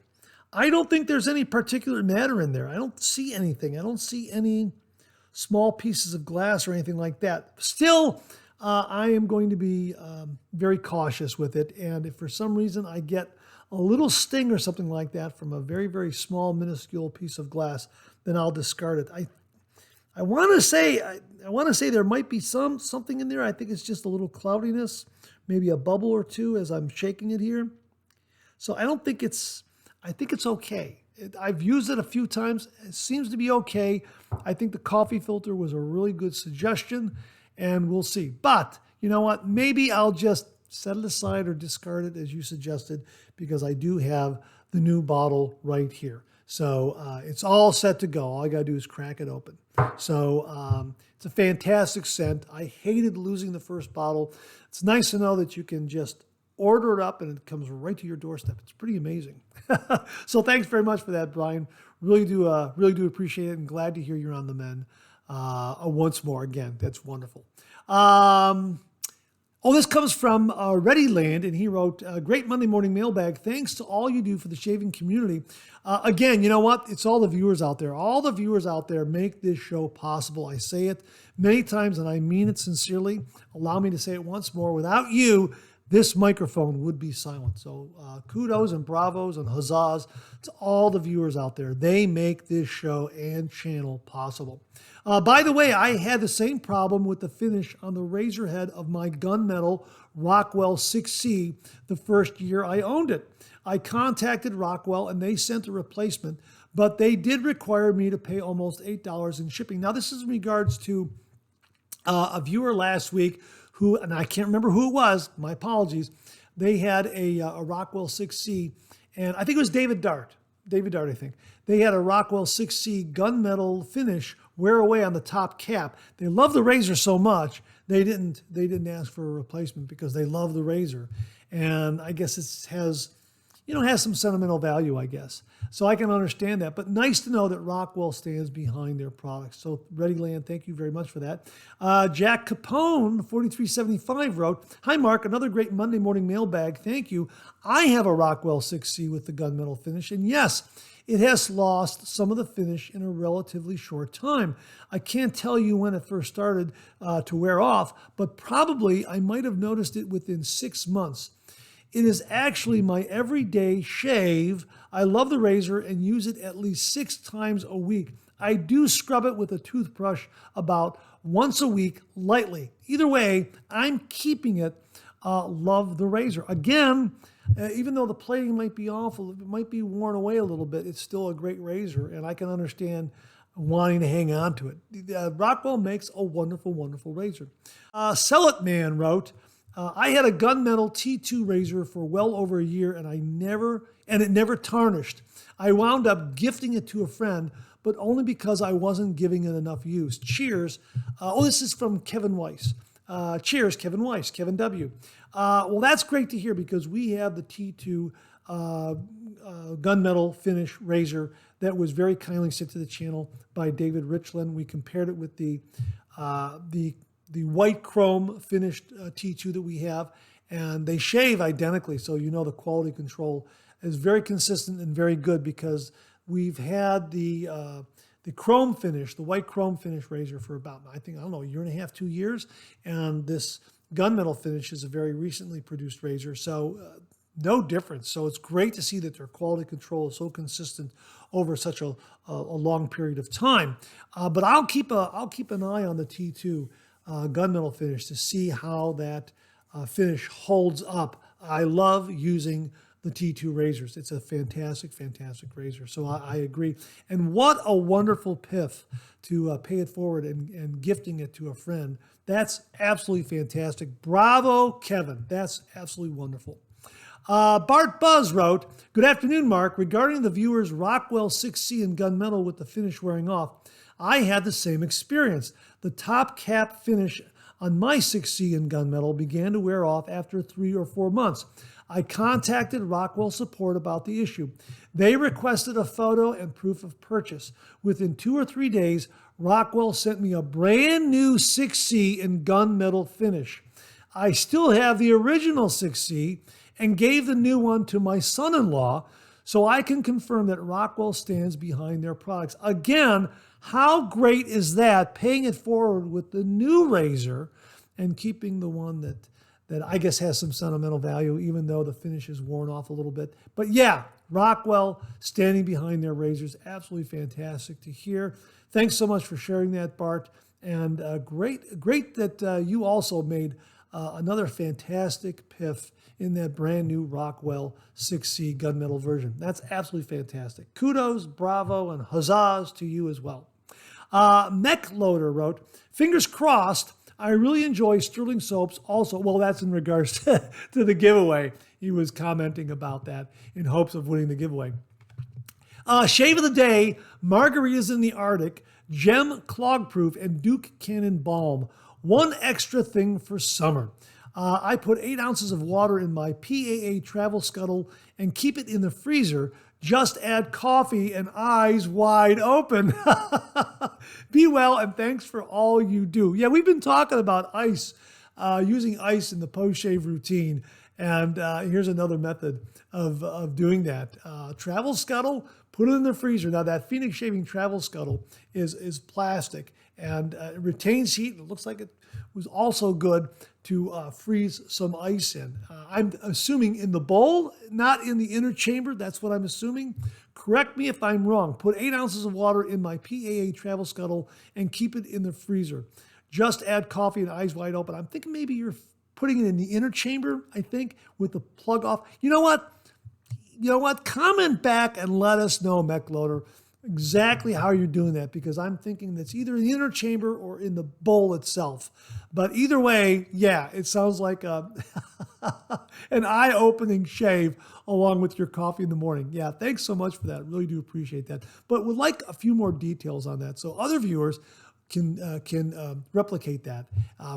I don't think there's any particulate matter in there. I don't see anything. I don't see any small pieces of glass or anything like that. Still, I am going to be very cautious with it. And if for some reason I get a little sting or something like that from a very, very small, minuscule piece of glass, then I'll discard it. I want to say there might be something in there. I think it's just a little cloudiness, maybe a bubble or two as I'm shaking it here. So I think it's okay. I've used it a few times. It seems to be okay. I think the coffee filter was a really good suggestion, and we'll see. But you know what? Maybe I'll just set it aside or discard it as you suggested, because I do have the new bottle right here. So it's all set to go. All I got to do is crack it open. So it's a fantastic scent. I hated losing the first bottle. It's nice to know that you can just order it up and it comes right to your doorstep. It's pretty amazing. So thanks very much for that, Brian. Really do appreciate it, and glad to hear you're on the mend once more. Again, that's wonderful. This comes from Readyland, and he wrote, great Monday morning mailbag. Thanks to all you do for the shaving community. Again, you know what? It's all the viewers out there. All the viewers out there make this show possible. I say it many times, and I mean it sincerely. Allow me to say it once more. Without you, this microphone would be silent. So kudos and bravos and huzzahs to all the viewers out there. They make this show and channel possible. By the way, I had the same problem with the finish on the razor head of my gunmetal Rockwell 6C the first year I owned it. I contacted Rockwell and they sent a replacement, but they did require me to pay almost $8 in shipping. Now, this is in regards to a viewer last week who, and I can't remember who it was, my apologies, they had a Rockwell 6C, and I think it was David Dart, I think. They had a Rockwell 6C gunmetal finish wear away on the top cap. They love the razor so much, they didn't ask for a replacement because they love the razor. And I guess it has, has some sentimental value, I guess. So I can understand that. But nice to know that Rockwell stands behind their products. So Readyland, thank you very much for that. Jack Capone, 4375 wrote, "Hi, Mark. Another great Monday morning mailbag. Thank you. I have a Rockwell 6C with the gunmetal finish. And yes, it has lost some of the finish in a relatively short time. I can't tell you when it first started to wear off, but probably I might have noticed it within 6 months. It is actually my everyday shave. I love the razor and use it at least 6 times a week. I do scrub it with a toothbrush about once a week lightly. Either way, I'm keeping it. Love the razor." Again, even though the plating might be awful, it might be worn away a little bit, it's still a great razor, and I can understand wanting to hang on to it. Rockwell makes a wonderful, wonderful razor. Sell It Man wrote, "I had a gunmetal T2 razor for well over a year, and it never tarnished. I wound up gifting it to a friend, but only because I wasn't giving it enough use. Cheers." This is from Kevin Weiss. Cheers, Kevin Weiss, Kevin W. Well, that's great to hear because we have the T2 gunmetal finish razor that was very kindly sent to the channel by David Richland. We compared it with the white chrome finished T2 that we have, and they shave identically, so the quality control is very consistent and very good because we've had the chrome finish, the white chrome finish razor for about, a year and a half, 2 years, and this gunmetal finish is a very recently produced razor, so no difference. So it's great to see that their quality control is so consistent over such a long period of time. But I'll keep an eye on the T2 gunmetal finish to see how that finish holds up. I love using the T2 razors. It's a fantastic, fantastic razor. So I agree. And what a wonderful piff to pay it forward and gifting it to a friend. That's absolutely fantastic. Bravo, Kevin. That's absolutely wonderful. Bart Buzz wrote, "Good afternoon, Mark. Regarding the viewer's Rockwell 6C and gunmetal with the finish wearing off, I had the same experience. The top cap finish on my 6C and gunmetal began to wear off after 3 or 4 months. I contacted Rockwell support about the issue. They requested a photo and proof of purchase. Within 2 or 3 days, Rockwell sent me a brand new 6C and gunmetal finish. I still have the original 6C and gave the new one to my son-in-law, so I can confirm that Rockwell stands behind their products." Again, how great is that? Paying it forward with the new razor and keeping the one that I guess has some sentimental value, even though the finish is worn off a little bit. But yeah, Rockwell standing behind their razors, absolutely fantastic to hear. Thanks so much for sharing that, Bart. And great that you also made another fantastic piff in that brand new Rockwell 6C gunmetal version. That's absolutely fantastic. Kudos, bravo, and huzzahs to you as well. Mech Loader wrote, "Fingers crossed, I really enjoy Stirling soaps also." Well, that's in regards to the giveaway. He was commenting about that in hopes of winning the giveaway. Shave of the day, Margaritas in the Arctic, Gem Clog Proof, and Duke Cannon Balm. One extra thing for summer. I put 8 ounces of water in my PAA travel scuttle and keep it in the freezer. Just add coffee and eyes wide open. Be well, and thanks for all you do. Yeah, we've been talking about ice, using ice in the post-shave routine. And here's another method of doing that. Travel scuttle, put it in the freezer. Now, that Phoenix Shaving Travel Scuttle is plastic, and it retains heat. It looks like it was also good to freeze some ice in. I'm assuming in the bowl, not in the inner chamber. That's what I'm assuming. Correct me if I'm wrong. Put 8 ounces of water in my PAA travel scuttle and keep it in the freezer. Just add coffee and eyes wide open. I'm thinking maybe you're putting it in the inner chamber, I think, with the plug off. You know what? Comment back and let us know, Mech Loader, exactly how you're doing that, because I'm thinking that's either in the inner chamber or in the bowl itself. But either way, yeah, it sounds like an eye-opening shave along with your coffee in the morning. Yeah, thanks so much for that. Really do appreciate that. But would like a few more details on that. So other viewers, can replicate that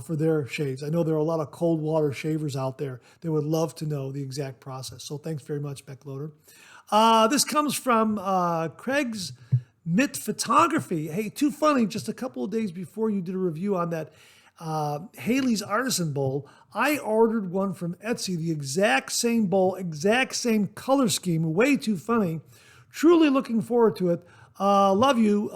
for their shaves. I know there are a lot of cold water shavers out there that would love to know the exact process. So thanks very much, Beck Loader. This comes from Craig's Mitt Photography. Hey, too funny. Just a couple of days before you did a review on that Haley's Artisan Bowl, I ordered one from Etsy, the exact same bowl, exact same color scheme. Way too funny. Truly looking forward to it. Love you,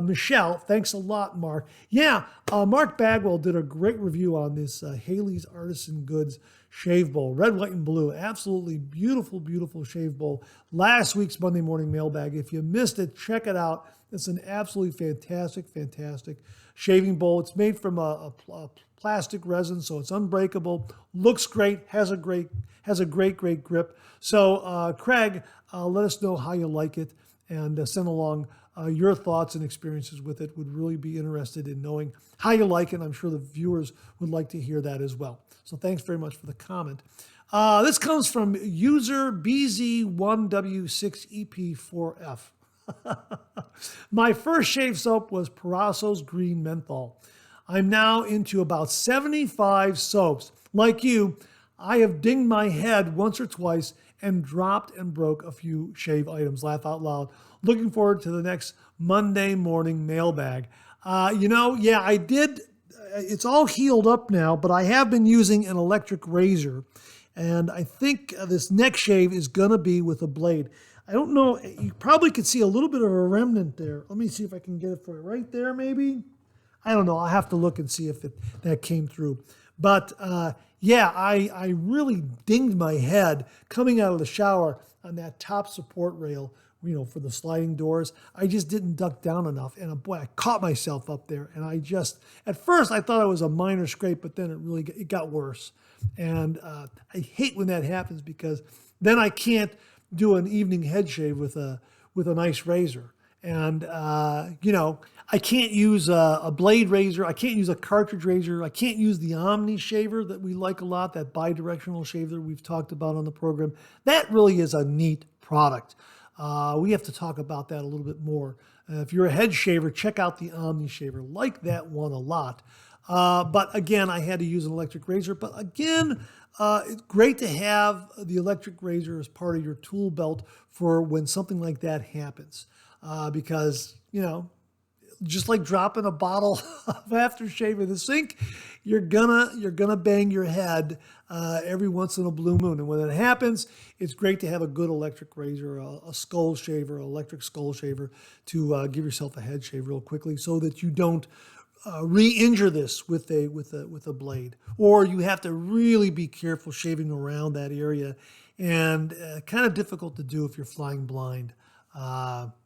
Michelle. Thanks a lot, Mark. Yeah, Mark Bagwell did a great review on this Haley's Artisan Goods shave bowl, red, white, and blue. Absolutely beautiful, beautiful shave bowl. Last week's Monday Morning Mailbag. If you missed it, check it out. It's an absolutely fantastic, fantastic shaving bowl. It's made from a plastic resin, so it's unbreakable. Looks great. Has a great grip. So, Craig, let us know how you like it, and send along your thoughts and experiences with it. Would really be interested in knowing how you like it. I'm sure the viewers would like to hear that as well. So thanks very much for the comment. This comes from user BZ1W6EP4F. My first shave soap was Parasso's Green Menthol. I'm now into about 75 soaps. Like you, I have dinged my head once or twice and dropped and broke a few shave items. Laugh out loud. Looking forward to the next Monday Morning Mailbag. I did. It's all healed up now, but I have been using an electric razor, and I think this next shave is going to be with a blade. I don't know. You probably could see a little bit of a remnant there. Let me see if I can get it for you. Right there, maybe? I don't know. I'll have to look and see if that came through. But I really dinged my head coming out of the shower on that top support rail, for the sliding doors. I just didn't duck down enough. And boy, I caught myself up there. And at first I thought it was a minor scrape, but then it got worse. And I hate when that happens, because then I can't do an evening head shave with a nice razor. And, I can't use a blade razor. I can't use a cartridge razor. I can't use the Omni shaver that we like a lot, that bi-directional shaver we've talked about on the program. That really is a neat product. We have to talk about that a little bit more. If you're a head shaver, check out the Omni shaver. Like that one a lot. But again, I had to use an electric razor. But again, it's great to have the electric razor as part of your tool belt for when something like that happens. Because, just like dropping a bottle of aftershave in the sink, you're gonna bang your head every once in a blue moon. And when that happens, it's great to have a good electric razor, a skull shaver, electric skull shaver, to give yourself a head shave real quickly, so that you don't re-injure this with a blade, or you have to really be careful shaving around that area, and kind of difficult to do if you're flying blind,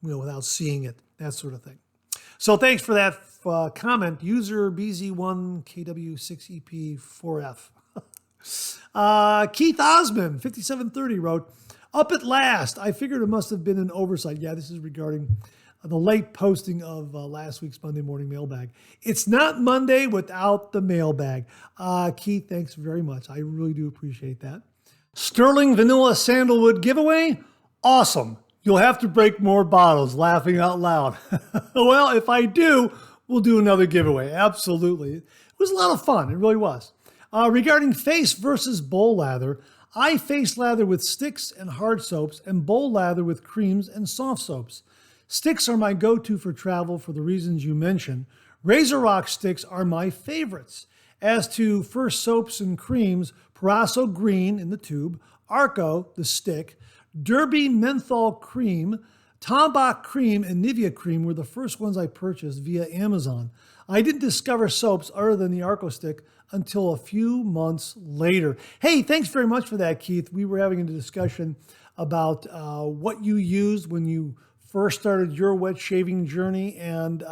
without seeing it, that sort of thing. So thanks for that comment, user BZ1KW6EP4F. Keith Osmond, 5730, wrote, "Up at last. I figured it must have been an oversight." Yeah, this is regarding the late posting of last week's Monday Morning Mailbag. It's not Monday without the mailbag. Keith, thanks very much. I really do appreciate that. Sterling Vanilla Sandalwood giveaway? Awesome. You'll have to break more bottles, laughing out loud. Well, if I do, we'll do another giveaway. Absolutely. It was a lot of fun. It really was. Regarding face versus bowl lather, I face lather with sticks and hard soaps, and bowl lather with creams and soft soaps. Sticks are my go-to for travel for the reasons you mentioned. Razor Rock sticks are my favorites. As to first soaps and creams, Parasso Green in the tube, Arco, the stick, Derby Menthol Cream, Tombak Cream, and Nivea Cream were the first ones I purchased via Amazon. I didn't discover soaps other than the Arco stick until a few months later. Hey, thanks very much for that, Keith. We were having a discussion about what you used when you first started your wet shaving journey. And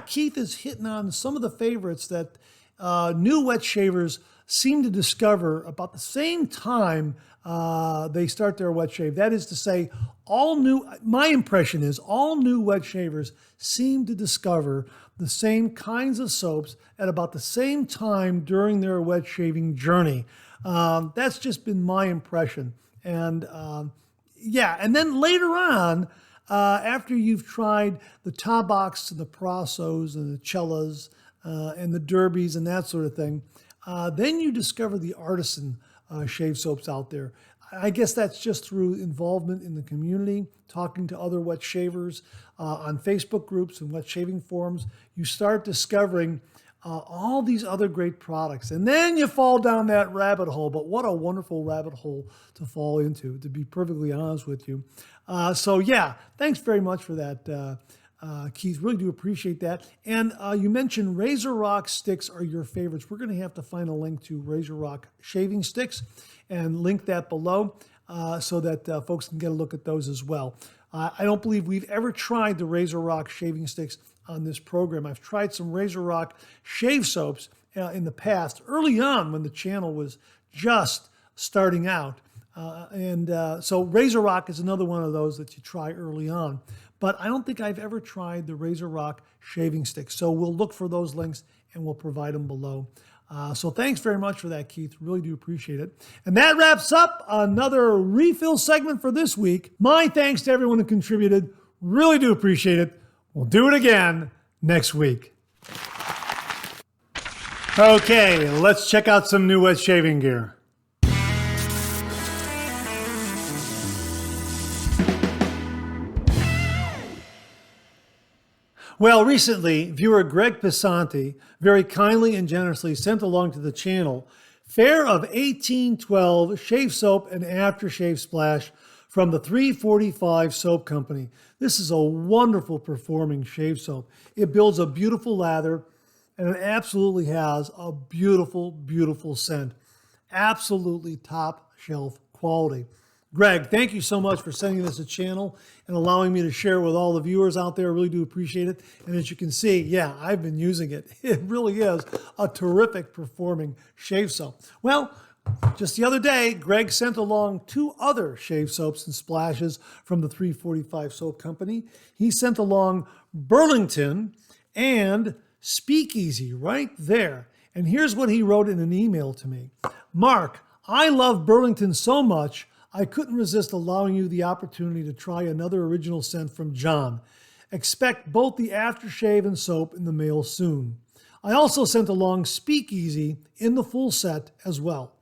Keith is hitting on some of the favorites that new wet shavers seem to discover about the same time they start their wet shave. That is to say, my impression is all new wet shavers seem to discover the same kinds of soaps at about the same time during their wet shaving journey. That's just been my impression. And and then later on, after you've tried the TOBS and the Prasos and the Cellas and the Derbies and that sort of thing, then you discover the artisan shave soaps out there. I guess that's just through involvement in the community, talking to other wet shavers on Facebook groups and wet shaving forums. You start discovering all these other great products. And then you fall down that rabbit hole. But what a wonderful rabbit hole to fall into, to be perfectly honest with you. So yeah, thanks very much for that, Keith. Really do appreciate that. And you mentioned Razor Rock sticks are your favorites. We're going to have to find a link to Razor Rock shaving sticks and link that below so that folks can get a look at those as well. I don't believe we've ever tried the Razor Rock shaving sticks on this program. I've tried some Razor Rock shave soaps in the past, early on when the channel was just starting out. So Razor Rock is another one of those that you try early on. But I don't think I've ever tried the Razor Rock shaving sticks. So we'll look for those links and we'll provide them below. So thanks very much for that, Keith. Really do appreciate it. And that wraps up another refill segment for this week. My thanks to everyone who contributed. Really do appreciate it. We'll do it again next week. Okay, let's check out some new wet shaving gear. Well, recently, viewer Greg Pisanti very kindly and generously sent along to the channel Fair of 1812 shave soap and aftershave splash from the 345 Soap Company. This is a wonderful performing shave soap. It builds a beautiful lather and it absolutely has a beautiful, beautiful scent. Absolutely top shelf quality. Greg, thank you so much for sending this to the channel and allowing me to share with all the viewers out there. I really do appreciate it. And as you can see, yeah, I've been using it. It really is a terrific performing shave soap. Well, just the other day, Greg sent along 2 other shave soaps and splashes from the 345 Soap Company. He sent along Burlington and Speakeasy right there. And here's what he wrote in an email to me. Mark, I love Burlington so much, I couldn't resist allowing you the opportunity to try another original scent from John. Expect both the aftershave and soap in the mail soon. I also sent along Speakeasy in the full set as well.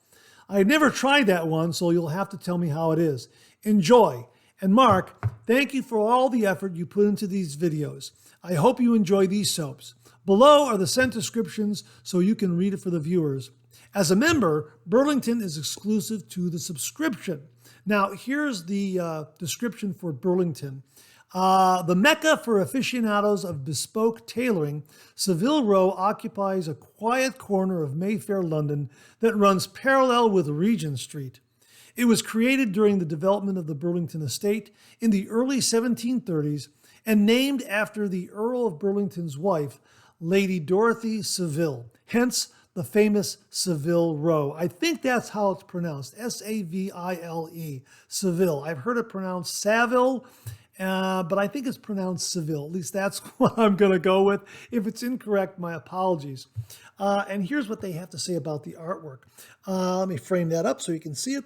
I had never tried that one, so you'll have to tell me how it is. Enjoy. And Mark, thank you for all the effort you put into these videos. I hope you enjoy these soaps. Below are the scent descriptions so you can read it for the viewers. As a member, Burlington is exclusive to the subscription. Now, here's the description for Burlington. The mecca for aficionados of bespoke tailoring, Savile Row occupies a quiet corner of Mayfair, London that runs parallel with Regent Street. It was created during the development of the Burlington estate in the early 1730s and named after the Earl of Burlington's wife, Lady Dorothy Savile, hence the famous Savile Row. I think that's how it's pronounced, S-A-V-I-L-E, Savile. I've heard it pronounced Savile, but I think it's pronounced Savile. At least that's what I'm going to go with. If it's incorrect, my apologies. And here's what they have to say about the artwork. Let me frame that up so you can see it.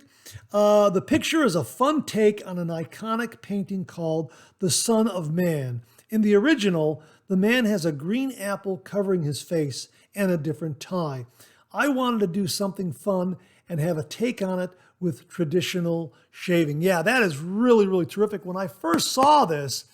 The picture is a fun take on an iconic painting called The Son of Man. In the original, the man has a green apple covering his face and a different tie. I wanted to do something fun and have a take on it with traditional shaving. Yeah, that is really, really terrific. When I first saw this,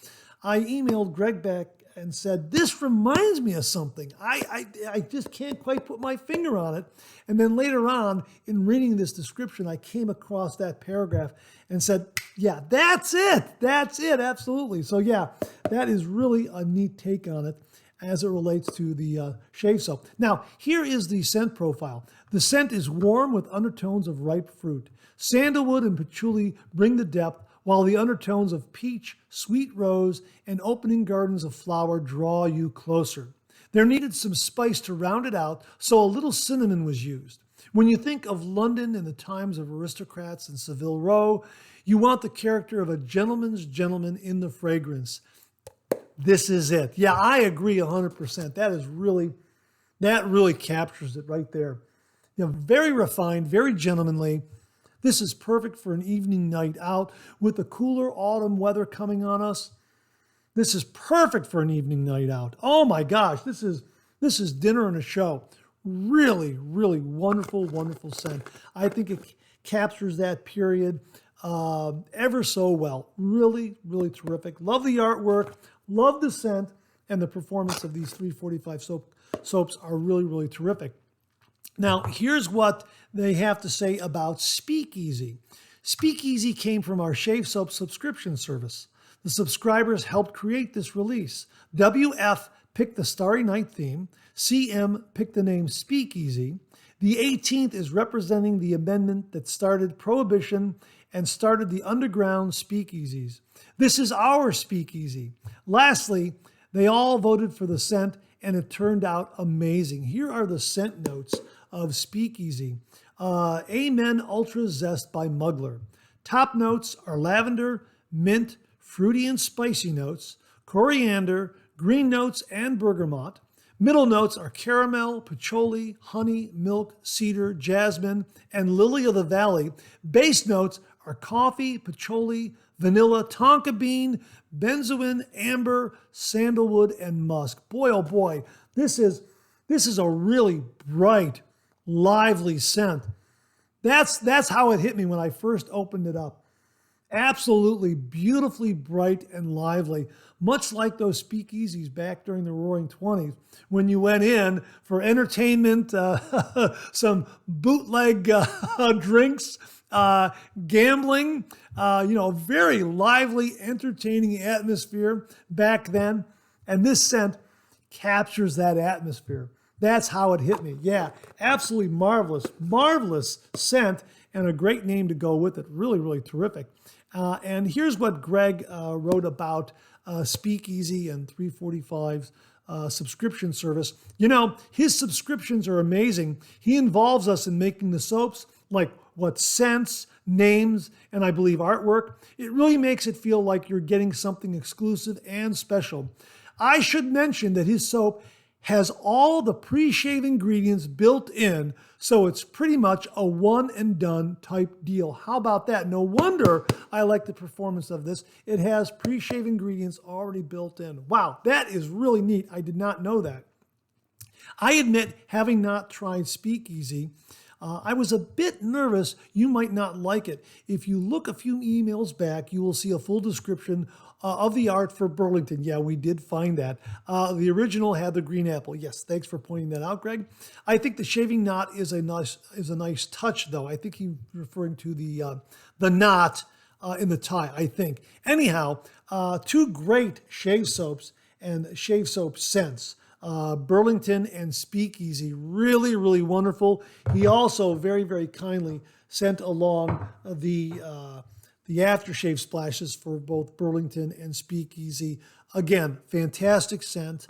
I emailed Greg back and said, this reminds me of something. I just can't quite put my finger on it. And then later on, in reading this description, I came across that paragraph and said, yeah, that's it. That's it, absolutely. So yeah, that is really a neat take on it as it relates to the shave soap. Now, here is the scent profile. The scent is warm with undertones of ripe fruit. Sandalwood and patchouli bring the depth, while the undertones of peach, sweet rose, and opening gardens of flower draw you closer. There needed some spice to round it out, so a little cinnamon was used. When you think of London in the times of aristocrats and Savile Row, you want the character of a gentleman's gentleman in the fragrance. This is it. Yeah, I agree 100%. That really captures it right there. You know, very refined, very gentlemanly. This is perfect for an evening night out with the cooler autumn weather coming on us. This is perfect for an evening night out. Oh my gosh, this is dinner and a show. Really, really wonderful, wonderful scent. I think it captures that period ever so well. Really, really terrific. Love the artwork, love the scent, and the performance of these 345 soaps are really, really terrific. Now, here's what they have to say about Speakeasy. Speakeasy came from our Shave Soap subscription service. The subscribers helped create this release. WF picked the Starry Night theme. CM picked the name Speakeasy. The 18th is representing the amendment that started Prohibition and started the underground speakeasies. This is our speakeasy. Lastly, they all voted for the scent, and it turned out amazing. Here are the scent notes of Speakeasy. Amen Ultra Zest by Mugler. Top notes are lavender, mint, fruity and spicy notes, coriander, green notes, and bergamot. Middle notes are caramel, patchouli, honey, milk, cedar, jasmine, and lily of the valley. Base notes are coffee, patchouli, vanilla, tonka bean, benzoin, amber, sandalwood, and musk. Boy, oh boy, this is a really bright, lively scent. That's how it hit me when I first opened it up. Absolutely beautifully bright and lively, much like those speakeasies back during the Roaring 20s when you went in for entertainment, some bootleg drinks, gambling, very lively, entertaining atmosphere back then. And this scent captures that atmosphere. That's how it hit me. Yeah, absolutely marvelous, marvelous scent and a great name to go with it. Really, really terrific. And here's what Greg wrote about Speakeasy and 345's subscription service. You know, his subscriptions are amazing. He involves us in making the soaps, like what scents, names, and I believe artwork. It really makes it feel like you're getting something exclusive and special. I should mention that his soap has all the pre-shave ingredients built in, so it's pretty much a one and done type deal. How about that? No wonder I like the performance of this. It has pre-shave ingredients already built in. Wow, that is really neat. I did not know that. I admit, having not tried Speakeasy, I was a bit nervous you might not like it. If you look a few emails back, you will see a full description of the art for Burlington. Yeah, we did find that. The original had the green apple. Yes, thanks for pointing that out, Greg. I think the shaving knot is a nice touch, though. I think he's referring to the knot in the tie, I think. Anyhow, two great shave soaps and shave soap scents. Burlington and Speakeasy, really, really wonderful. He also very, very kindly sent along the aftershave splashes for both Burlington and Speakeasy. Again, fantastic scent,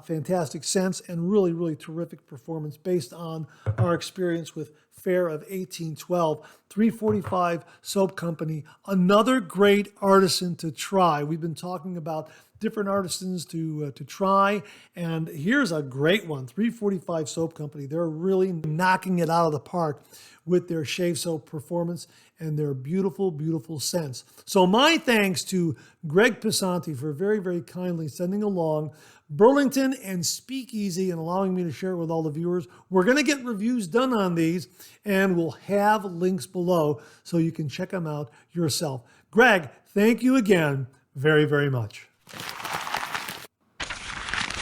fantastic scents, and really, really terrific performance based on our experience with Fair of 1812. 345 Soap Company, another great artisan to try. We've been talking about different artisans to try, and here's a great one. 345 Soap Company. They're really knocking it out of the park with their shave soap performance and their beautiful, beautiful scents. So my thanks to Greg Pisanti for very, very kindly sending along Burlington and Speakeasy and allowing me to share it with all the viewers. We're going to get reviews done on these, and we'll have links below so you can check them out yourself. Greg, thank you again very, very much.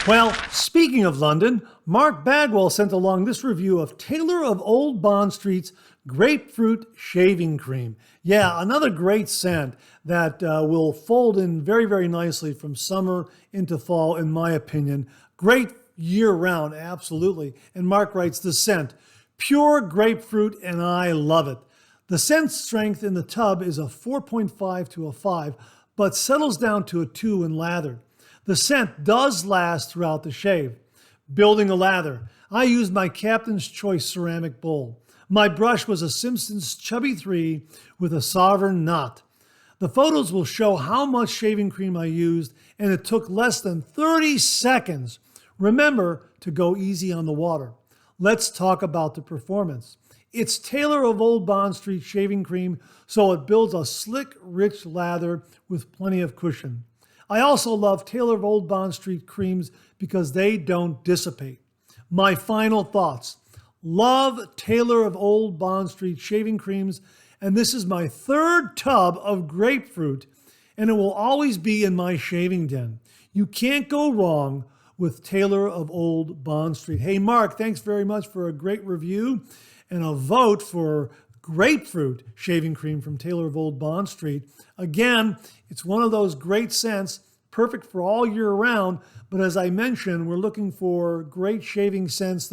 Well, speaking of London, Mark Bagwell sent along this review of Taylor of Old Bond Street's Grapefruit Shaving Cream. Yeah, another great scent that will fold in very, very nicely from summer into fall, in my opinion. Great year-round, absolutely. And Mark writes, the scent, pure grapefruit, and I love it. The scent strength in the tub is a 4.5 to a 5, but settles down to a 2 when lathered. The scent does last throughout the shave. Building a lather, I used my Captain's Choice ceramic bowl. My brush was a Simpson's Chubby 3 with a Sovereign knot. The photos will show how much shaving cream I used, and it took less than 30 seconds. Remember to go easy on the water. Let's talk about the performance. It's Taylor of Old Bond Street shaving cream, so it builds a slick, rich lather with plenty of cushion. I also love Taylor of Old Bond Street creams because they don't dissipate. My final thoughts. Love Taylor of Old Bond Street shaving creams, and this is my third tub of Grapefruit, and it will always be in my shaving den. You can't go wrong with Taylor of Old Bond Street. Hey, Mark, thanks very much for a great review and a vote for Grapefruit shaving cream from Taylor of Old Bond Street. Again, it's one of those great scents, perfect for all year round. But as I mentioned, we're looking for great shaving scents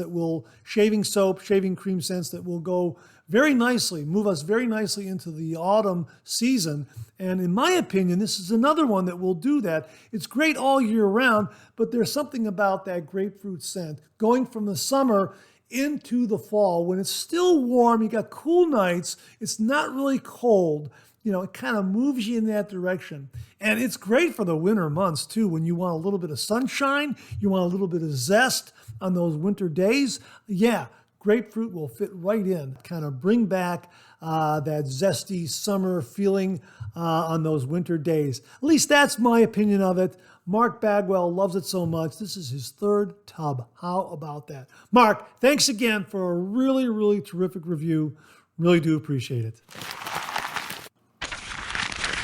shaving soap, shaving cream scents that will go very nicely, move us very nicely into the autumn season. And in my opinion, this is another one that will do that. It's great all year round, but there's something about that grapefruit scent going from the summer into the fall when it's still warm, you got cool nights, it's not really cold. It kind of moves you in that direction. And it's great for the winter months too, when you want a little bit of sunshine, you want a little bit of zest on those winter days. Yeah, grapefruit will fit right in, kind of bring back that zesty summer feeling on those winter days. At least that's my opinion of it. Mark Bagwell loves it so much. This is his third tub. How about that? Mark, thanks again for a really, really terrific review. Really do appreciate it.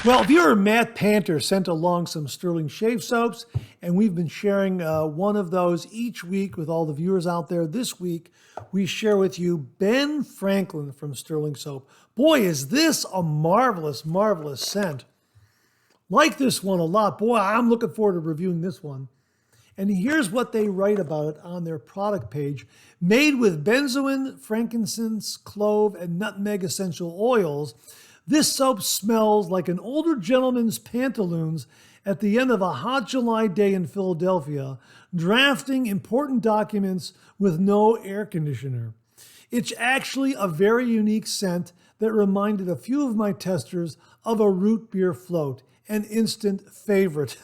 Well, viewer Matt Panter sent along some Stirling shave soaps, and we've been sharing one of those each week with all the viewers out there. This week, we share with you Ben Franklin from Stirling Soap. Boy, is this a marvelous, marvelous scent. Like this one a lot. Boy, I'm looking forward to reviewing this one. And here's what they write about it on their product page. Made with benzoin, frankincense, clove, and nutmeg essential oils, this soap smells like an older gentleman's pantaloons at the end of a hot July day in Philadelphia, drafting important documents with no air conditioner. It's actually a very unique scent that reminded a few of my testers of a root beer float, an instant favorite.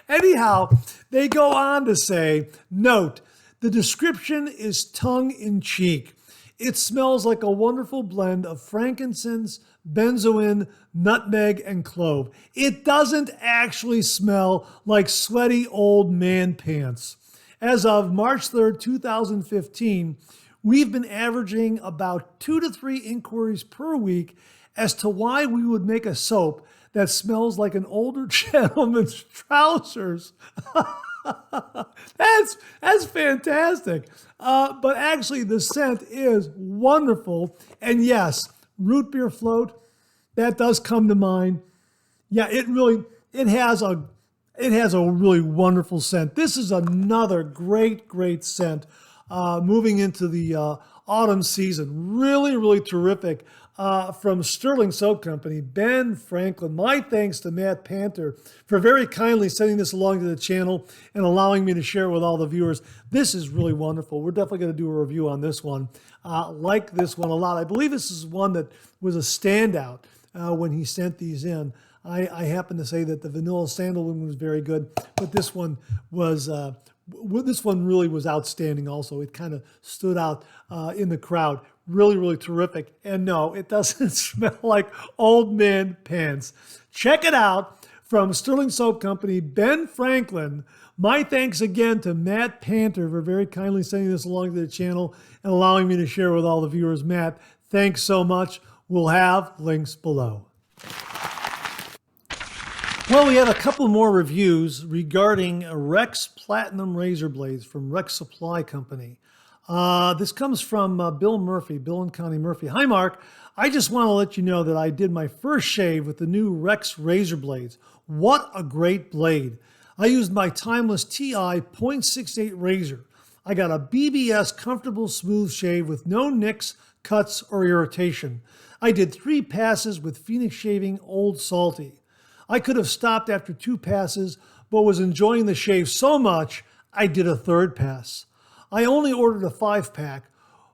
Anyhow, they go on to say, note, the description is tongue-in-cheek. It smells like a wonderful blend of frankincense, benzoin, nutmeg, and clove. It doesn't actually smell like sweaty old man pants. As of March 3rd, 2015, we've been averaging about 2 to 3 inquiries per week as to why we would make a soap that smells like an older gentleman's trousers. That's fantastic. But actually, the scent is wonderful. And yes, root beer float, that does come to mind. Yeah, it has a really wonderful scent. This is another great scent moving into the autumn season. Really, really terrific. From Stirling Soap Company, Ben Franklin. My thanks to Matt Panter for very kindly sending this along to the channel and allowing me to share it with all the viewers. This is really wonderful. We're definitely going to do a review on this one. Like this one a lot. I believe this is one that was a standout when he sent these in. I happen to say that the vanilla sandalwood one was very good, but this one really was outstanding also. It kind of stood out in the crowd. Really, really terrific. And no, it doesn't smell like old man pants. Check it out from Stirling Soap Company, Ben Franklin. My thanks again to Matt Panter for very kindly sending this along to the channel and allowing me to share with all the viewers. Matt, thanks so much. We'll have links below. Well, we have a couple more reviews regarding Rex Platinum Razor Blades from Rex Supply Company. This comes from Bill Murphy, Bill and Connie Murphy. Hi, Mark. I just want to let you know that I did my first shave with the new Rex razor blades. What a great blade. I used my Timeless TI .68 razor. I got a BBS comfortable smooth shave with no nicks, cuts, or irritation. I did 3 passes with Phoenix Shaving Old Salty. I could have stopped after 2 passes, but was enjoying the shave so much, I did a 3rd pass. I only ordered a 5-pack,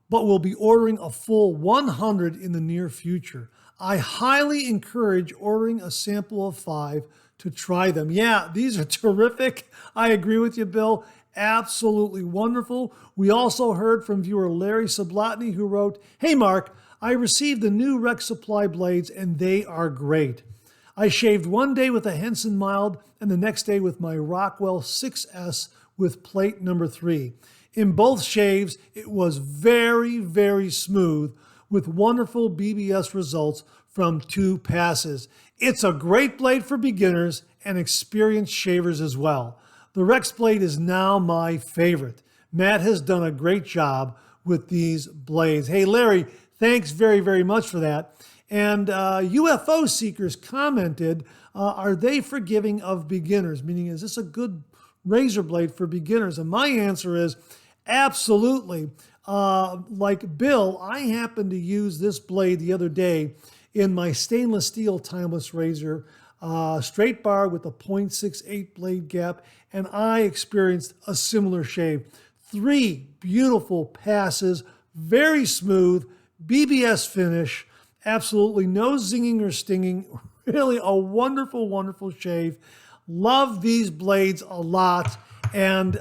but will be ordering a full 100 in the near future. I highly encourage ordering a sample of 5 to try them. Yeah, these are terrific. I agree with you, Bill. Absolutely wonderful. We also heard from viewer Larry Sublotny, who wrote, "Hey Mark, I received the new Rex Supply blades and they are great. I shaved one day with a Henson Mild and the next day with my Rockwell 6S with plate number 3. In both shaves, it was very, very smooth with wonderful BBS results from 2 passes. It's a great blade for beginners and experienced shavers as well. The Rex blade is now my favorite. Matt has done a great job with these blades." Hey, Larry, thanks very, very much for that. And UFO Seekers commented, are they forgiving of beginners? Meaning, is this a good razor blade for beginners? And my answer is absolutely. Like Bill, I happened to use this blade the other day in my stainless steel timeless razor, straight bar with a 0.68 blade gap, and I experienced a similar shave. 3 beautiful passes, very smooth, BBS finish, absolutely no zinging or stinging. Really a wonderful, wonderful shave. Love these blades a lot. And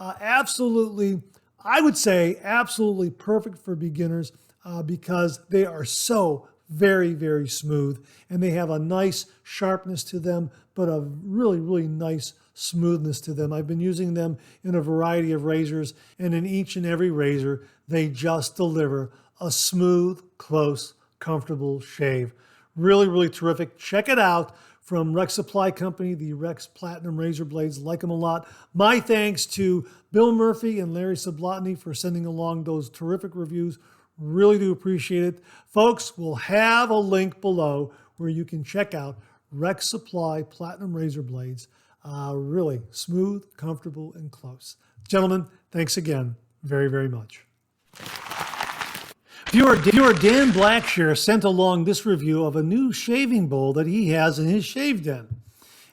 absolutely, I would say absolutely perfect for beginners because they are so very, very smooth. And they have a nice sharpness to them, but a really, really nice smoothness to them. I've been using them in a variety of razors, and in each and every razor, they just deliver a smooth, close, comfortable shave. Really, really terrific. Check it out from Rex Supply Company, the Rex Platinum Razor Blades. Like them a lot. My thanks to Bill Murphy and Larry Sublotny for sending along those terrific reviews. Really do appreciate it. Folks, we'll have a link below where you can check out Rex Supply Platinum Razor Blades. Really smooth, comfortable, and close. Gentlemen, thanks again very, very much. Viewer Dan Blackshire sent along this review of a new shaving bowl that he has in his shave den.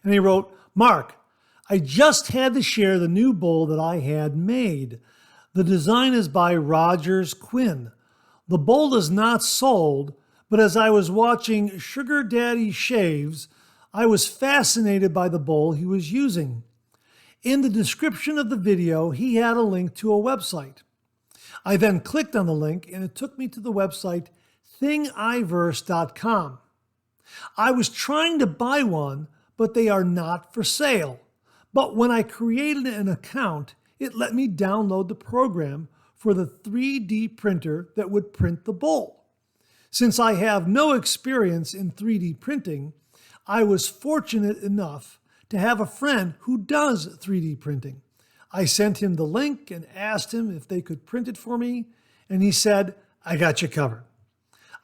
And he wrote, "Mark, I just had to share the new bowl that I had made. The design is by Rogers Quinn. The bowl is not sold, but as I was watching Sugar Daddy Shaves, I was fascinated by the bowl he was using. In the description of the video, he had a link to a website. I then clicked on the link and it took me to the website thingiverse.com. I was trying to buy one, but they are not for sale. But when I created an account, it let me download the program for the 3D printer that would print the bowl. Since I have no experience in 3D printing, I was fortunate enough to have a friend who does 3D printing. I sent him the link and asked him if they could print it for me, and he said, I got you covered.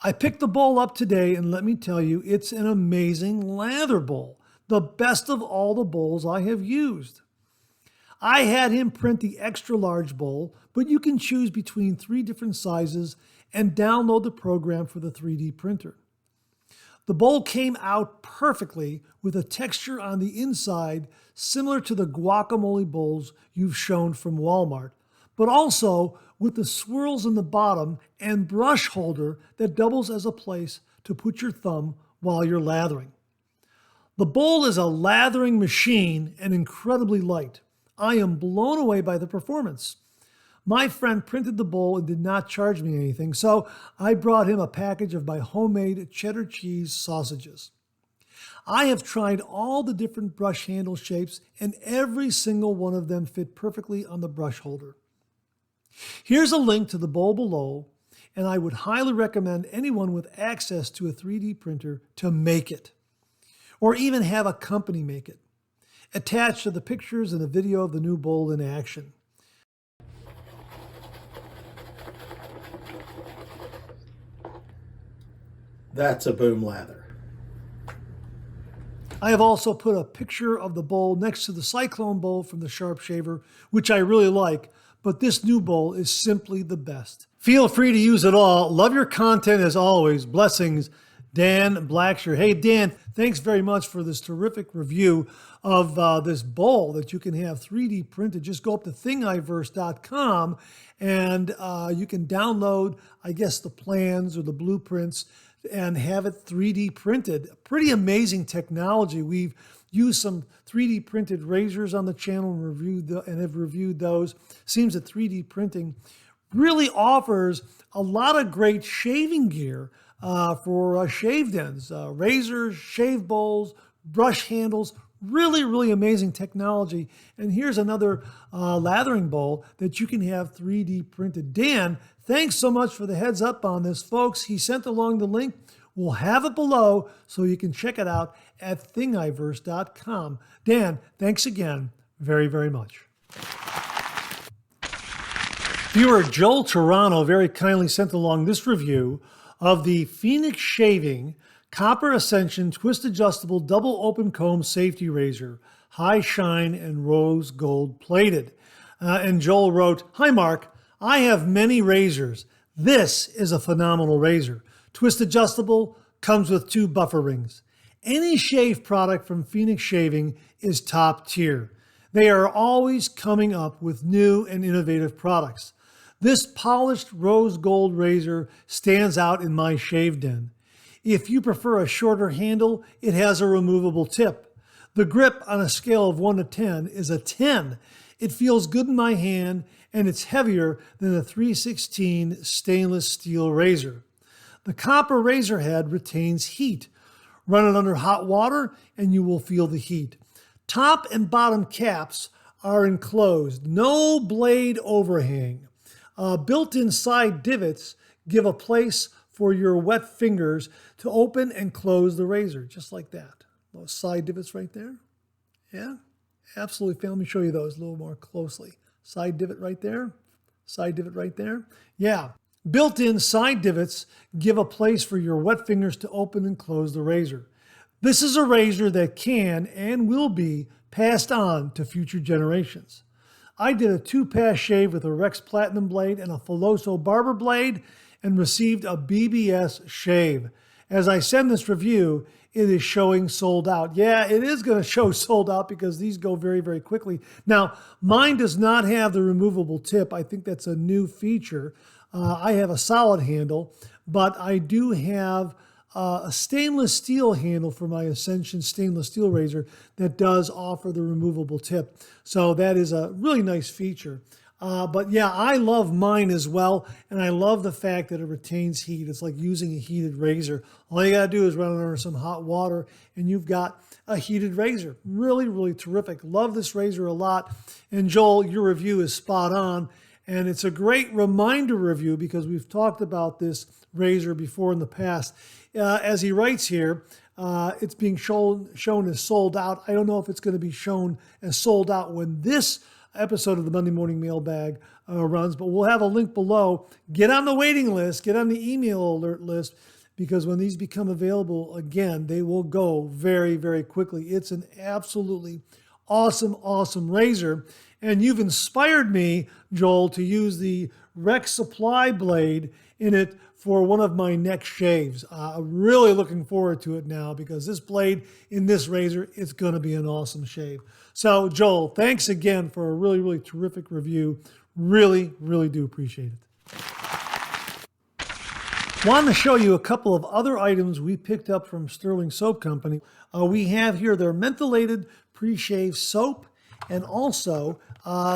I picked the bowl up today, and let me tell you, it's an amazing lather bowl, the best of all the bowls I have used. I had him print the extra large bowl, but you can choose between 3 different sizes and download the program for the 3D printer. The bowl came out perfectly with a texture on the inside similar to the guacamole bowls you've shown from Walmart, but also with the swirls in the bottom and brush holder that doubles as a place to put your thumb while you're lathering. The bowl is a lathering machine and incredibly light. I am blown away by the performance. My friend printed the bowl and did not charge me anything, so I brought him a package of my homemade cheddar cheese sausages. I have tried all the different brush handle shapes, and every single one of them fit perfectly on the brush holder. Here's a link to the bowl below, and I would highly recommend anyone with access to a 3D printer to make it, or even have a company make it. Attached are the pictures and a video of the new bowl in action. That's a boom lather. I have also put a picture of the bowl next to the Cyclone bowl from the Sharp Shaver, which I really like, but this new bowl is simply the best. Feel free to use it all. Love your content as always. Blessings, Dan Blackshire. Hey, Dan, thanks very much for this terrific review of this bowl that you can have 3D printed. Just go up to thingiverse.com and you can download, I guess, the plans or the blueprints and have it 3D printed. Pretty amazing technology. We've used some 3D printed razors on the channel and have reviewed those. Seems that 3D printing really offers a lot of great shaving gear for shaved ends, razors, shave bowls, brush handles, really amazing technology. And here's another lathering bowl that you can have 3D printed. Dan, thanks so much for the heads up on this, folks. He sent along the link. We'll have it below so you can check it out at thingiverse.com. Dan, thanks again very much. Viewer Joel Toronto very kindly sent along this review of the Phoenix Shaving Copper Ascension Twist Adjustable Double Open Comb Safety Razor, high shine and rose gold plated. And Joel wrote, "Hi Mark, I have many razors. This is a phenomenal razor. Twist adjustable, comes with 2 buffer rings. Any shave product from Phoenix Shaving is top tier. They are always coming up with new and innovative products. This polished rose gold razor stands out in my shave den. If you prefer a shorter handle, it has a removable tip. The grip on a scale of 1 to 10 is a 10. It feels good in my hand, and it's heavier than a 316 stainless steel razor. The copper razor head retains heat. Run it under hot water and you will feel the heat. Top and bottom caps are enclosed. No blade overhang. Built-in side divots give a place for your wet fingers to open and close the razor, just like that. Those side divots right there. Yeah, absolutely. Let me show you those a little more closely. Side divot right there. Side divot right there. Yeah. Built-in side divots give a place for your wet fingers to open and close the razor. This is a razor that can and will be passed on to future generations. I did a 2-pass shave with a Rex Platinum blade and a Filoso barber blade and received a BBS shave. As I send this review, it is showing sold out. Yeah, it is going to show sold out because these go very quickly. Now, mine does not have the removable tip. I think that's a new feature. I have a solid handle, but I do have a stainless steel handle for my Ascension stainless steel razor that does offer the removable tip. So that is a really nice feature. But yeah, I love mine as well, and I love the fact that it retains heat. It's like using a heated razor. All you gotta do is run it under some hot water, and you've got a heated razor. Really terrific. Love this razor a lot. And Joel, your review is spot on. And it's a great reminder review because we've talked about this razor before in the past. As he writes here, it's being shown as sold out. I don't know if it's going to be shown as sold out when this episode of the Monday Morning Mailbag runs, but we'll have a link below. Get on the waiting list, get on the email alert list, because when these become available again, they will go very quickly. It's an absolutely awesome razor. And you've inspired me, Joel, to use the Rex Supply blade in it for one of my next shaves. I'm really looking forward to it now because this blade in this razor, it's going to be an awesome shave. So, Joel, thanks again for a really terrific review. Really do appreciate it. Want to show you a couple of other items we picked up from Stirling Soap Company. We have here their mentholated pre-shave soap and also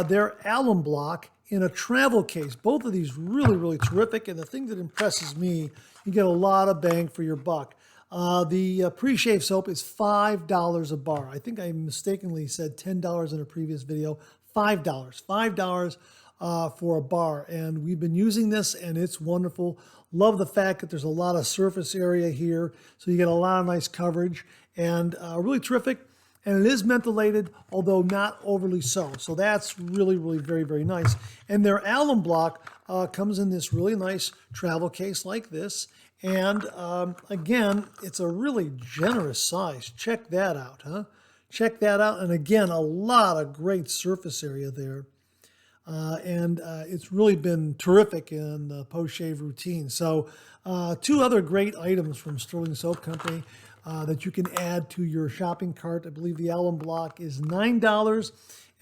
their alum block in a travel case. Both of these really terrific. And the thing that impresses me, you get a lot of bang for your buck. The pre-shave soap is $5 a bar. I think I mistakenly said $10 in a previous video. $5 for a bar. And we've been using this and it's wonderful. Love the fact that there's a lot of surface area here. So you get a lot of nice coverage and really terrific. And it is mentholated, although not overly so. So that's really very nice. And their alum block comes in this really nice travel case like this. And again, it's a really generous size. Check that out, huh? Check that out. And again, a lot of great surface area there. And it's really been terrific in the post-shave routine. So 2 other great items from Stirling Soap Company that you can add to your shopping cart. I believe the alum block is $9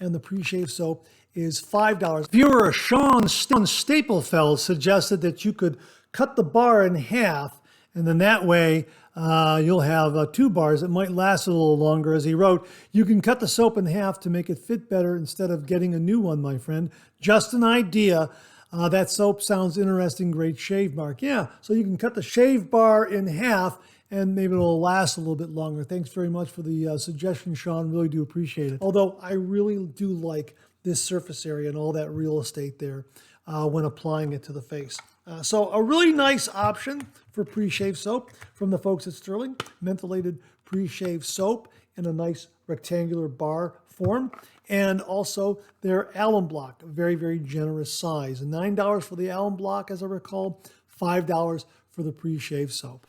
and the pre-shave soap is $5. Viewer Sean Staplefeld suggested that you could cut the bar in half, and then that way you'll have 2 bars that might last a little longer. As he wrote, you can cut the soap in half to make it fit better instead of getting a new one, my friend. Just an idea. That soap sounds interesting. Great shave mark. Yeah, so you can cut the shave bar in half and maybe it'll last a little bit longer. Thanks very much for the suggestion, Sean. Really do appreciate it. Although I really do like this surface area and all that real estate there when applying it to the face. So a really nice option for pre-shave soap from the folks at Stirling. Mentholated pre-shave soap in a nice rectangular bar form. And also their alum block, a very, very generous size. $9 for the alum block, as I recall, $5 for the pre-shave soap.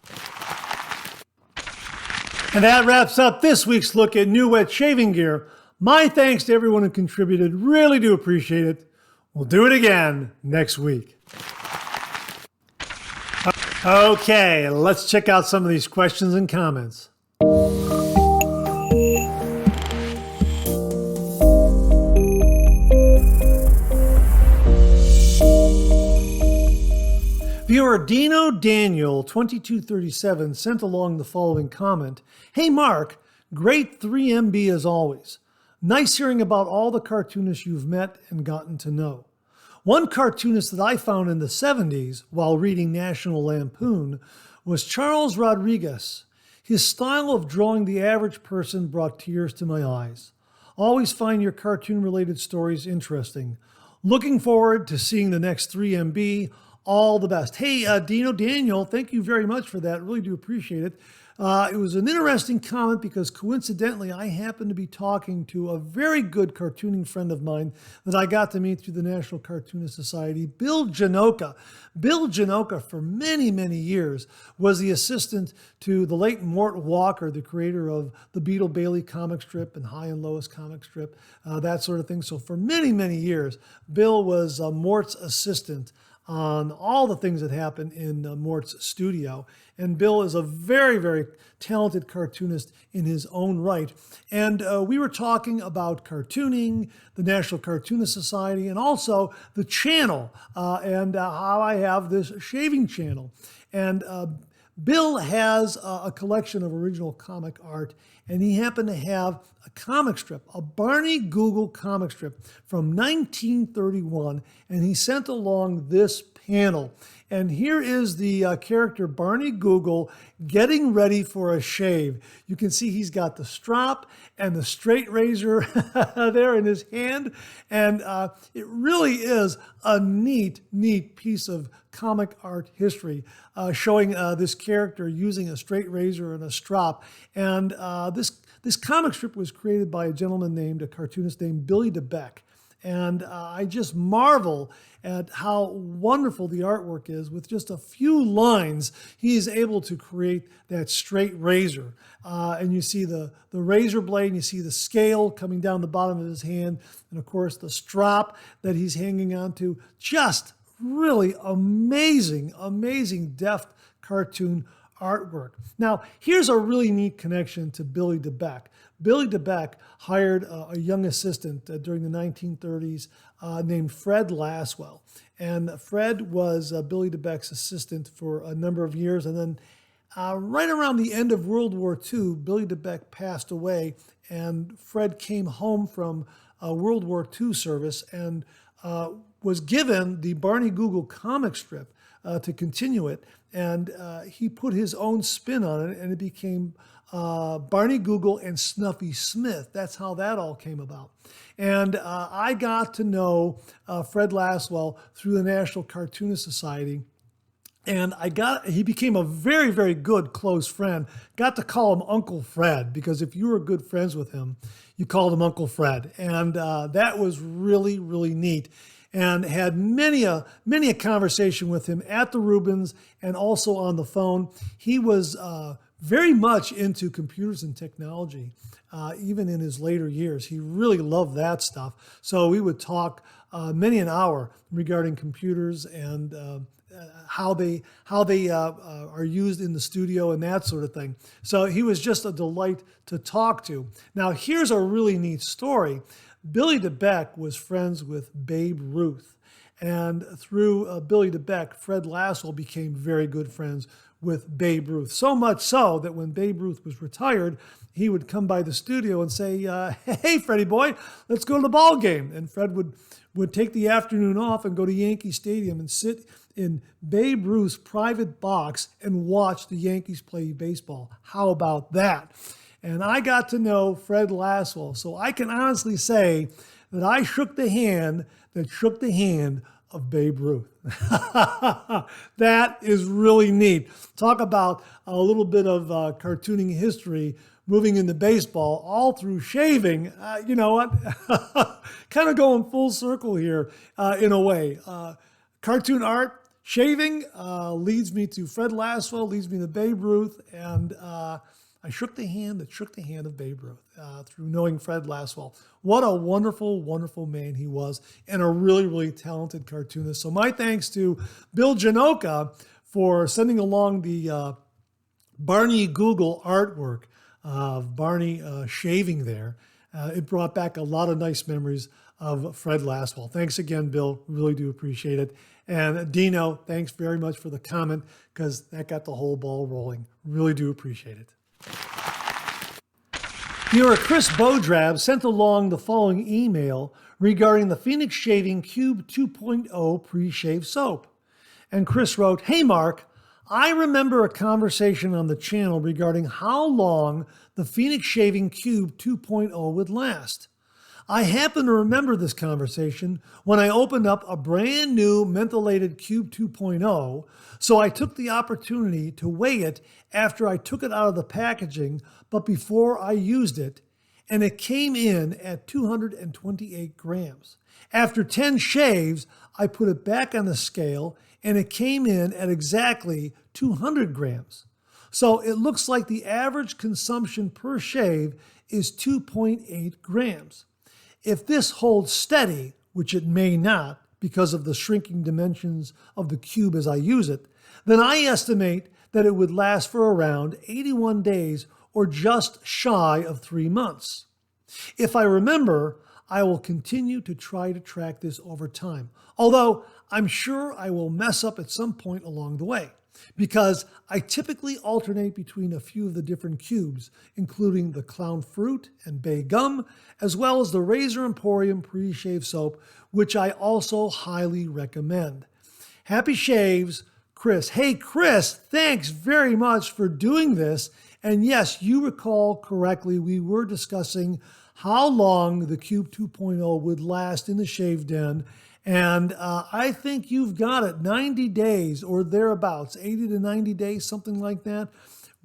And that wraps up this week's look at new wet shaving gear. My thanks to everyone who contributed. Really do appreciate it. We'll do it again next week. Okay, let's check out some of these questions and comments. Viewer Dino Daniel 2237 sent along the following comment. Hey Mark, great 3MB as always. Nice hearing about all the cartoonists you've met and gotten to know. One cartoonist that I found in the 70s while reading National Lampoon was Charles Rodriguez. His style of drawing the average person brought tears to my eyes. Always find your cartoon-related stories interesting. Looking forward to seeing the next 3MB. All the best. Hey, Dino Daniel, thank you very much for that. Really do appreciate it. It was an interesting comment because coincidentally, I happened to be talking to a very good cartooning friend of mine that I got to meet through the National Cartoonist Society, Bill Janoka. Bill Janoka, for many, many years, was the assistant to the late Mort Walker, the creator of the Beetle Bailey comic strip and High and Lois comic strip, that sort of thing. So for many, many years, Bill was Mort's assistant on all the things that happen in Mort's studio. And Bill is a very, very talented cartoonist in his own right. And we were talking about cartooning, the National Cartoonist Society, and also the channel and how I have this shaving channel. And Bill has a collection of original comic art, and he happened to have a comic strip, a Barney Google comic strip from 1931, and he sent along this panel. And here is the character Barney Google getting ready for a shave. You can see he's got the strop and the straight razor there in his hand. And it really is a neat, neat piece of comic art history showing this character using a straight razor and a strop. And this comic strip was created by a cartoonist named Billy DeBeck. And I just marvel at how wonderful the artwork is. With just a few lines, he is able to create that straight razor. And you see the razor blade, and you see the scale coming down the bottom of his hand, and of course the strop that he's hanging onto. Just really amazing, amazing deft cartoon artwork. Now, here's a really neat connection to Billy DeBeck. Billy DeBeck hired a young assistant during the 1930s named Fred Laswell. And Fred was Billy DeBeck's assistant for a number of years. And then right around the end of World War II, Billy DeBeck passed away, and Fred came home from World War II service and was given the Barney Google comic strip to continue it. And he put his own spin on it, and it became Barney Google and Snuffy Smith. That's how that all came about. And I got to know Fred Laswell through the National Cartoonist Society. And he became a very, very good close friend. Got to call him Uncle Fred, because if you were good friends with him, you called him Uncle Fred. And that was really, really neat. And had many a conversation with him at the Rubens and also on the phone. He was very much into computers and technology, even in his later years. He really loved that stuff. So we would talk many an hour regarding computers and how they are used in the studio and that sort of thing. So he was just a delight to talk to. Now, here's a really neat story. Billy DeBeck was friends with Babe Ruth. And through Billy DeBeck, Fred Laswell became very good friends with Babe Ruth. So much so that when Babe Ruth was retired, he would come by the studio and say, hey, Freddie boy, let's go to the ball game. And Fred would take the afternoon off and go to Yankee Stadium and sit in Babe Ruth's private box and watch the Yankees play baseball. How about that? And I got to know Fred Laswell, so I can honestly say that I shook the hand that shook the hand of Babe Ruth. That is really neat. Talk about a little bit of cartooning history moving into baseball, all through shaving. You know what? Kind of going full circle here in a way. Cartoon art, shaving leads me to Fred Laswell, leads me to Babe Ruth, and I shook the hand that shook the hand of Babe Ruth through knowing Fred Laswell. What a wonderful, wonderful man he was, and a really, really talented cartoonist. So my thanks to Bill Janoka for sending along the Barney Google artwork of Barney shaving there. It brought back a lot of nice memories of Fred Laswell. Thanks again, Bill. Really do appreciate it. And Dino, thanks very much for the comment, because that got the whole ball rolling. Really do appreciate it. Viewer Chris Bodrab sent along the following email regarding the Phoenix Shaving Cube 2.0 pre-shave soap. And Chris wrote, hey Mark, I remember a conversation on the channel regarding how long the Phoenix Shaving Cube 2.0 would last. I happen to remember this conversation when I opened up a brand new mentholated Cube 2.0, so I took the opportunity to weigh it after I took it out of the packaging, but before I used it, and it came in at 228 grams. After 10 shaves, I put it back on the scale, and it came in at exactly 200 grams. So it looks like the average consumption per shave is 2.8 grams. If this holds steady, which it may not because of the shrinking dimensions of the cube as I use it, then I estimate that it would last for around 81 days or just shy of 3 months. If I remember, I will continue to try to track this over time, although I'm sure I will mess up at some point along the way, because I typically alternate between a few of the different cubes, including the Clown Fruit and Bay Gum, as well as the Razor Emporium pre-shave soap, which I also highly recommend. Happy shaves, Chris. Hey, Chris, thanks very much for doing this. And yes, you recall correctly, we were discussing how long the Cube 2.0 would last in the shave den. And I think you've got it, 90 days or thereabouts, 80 to 90 days, something like that.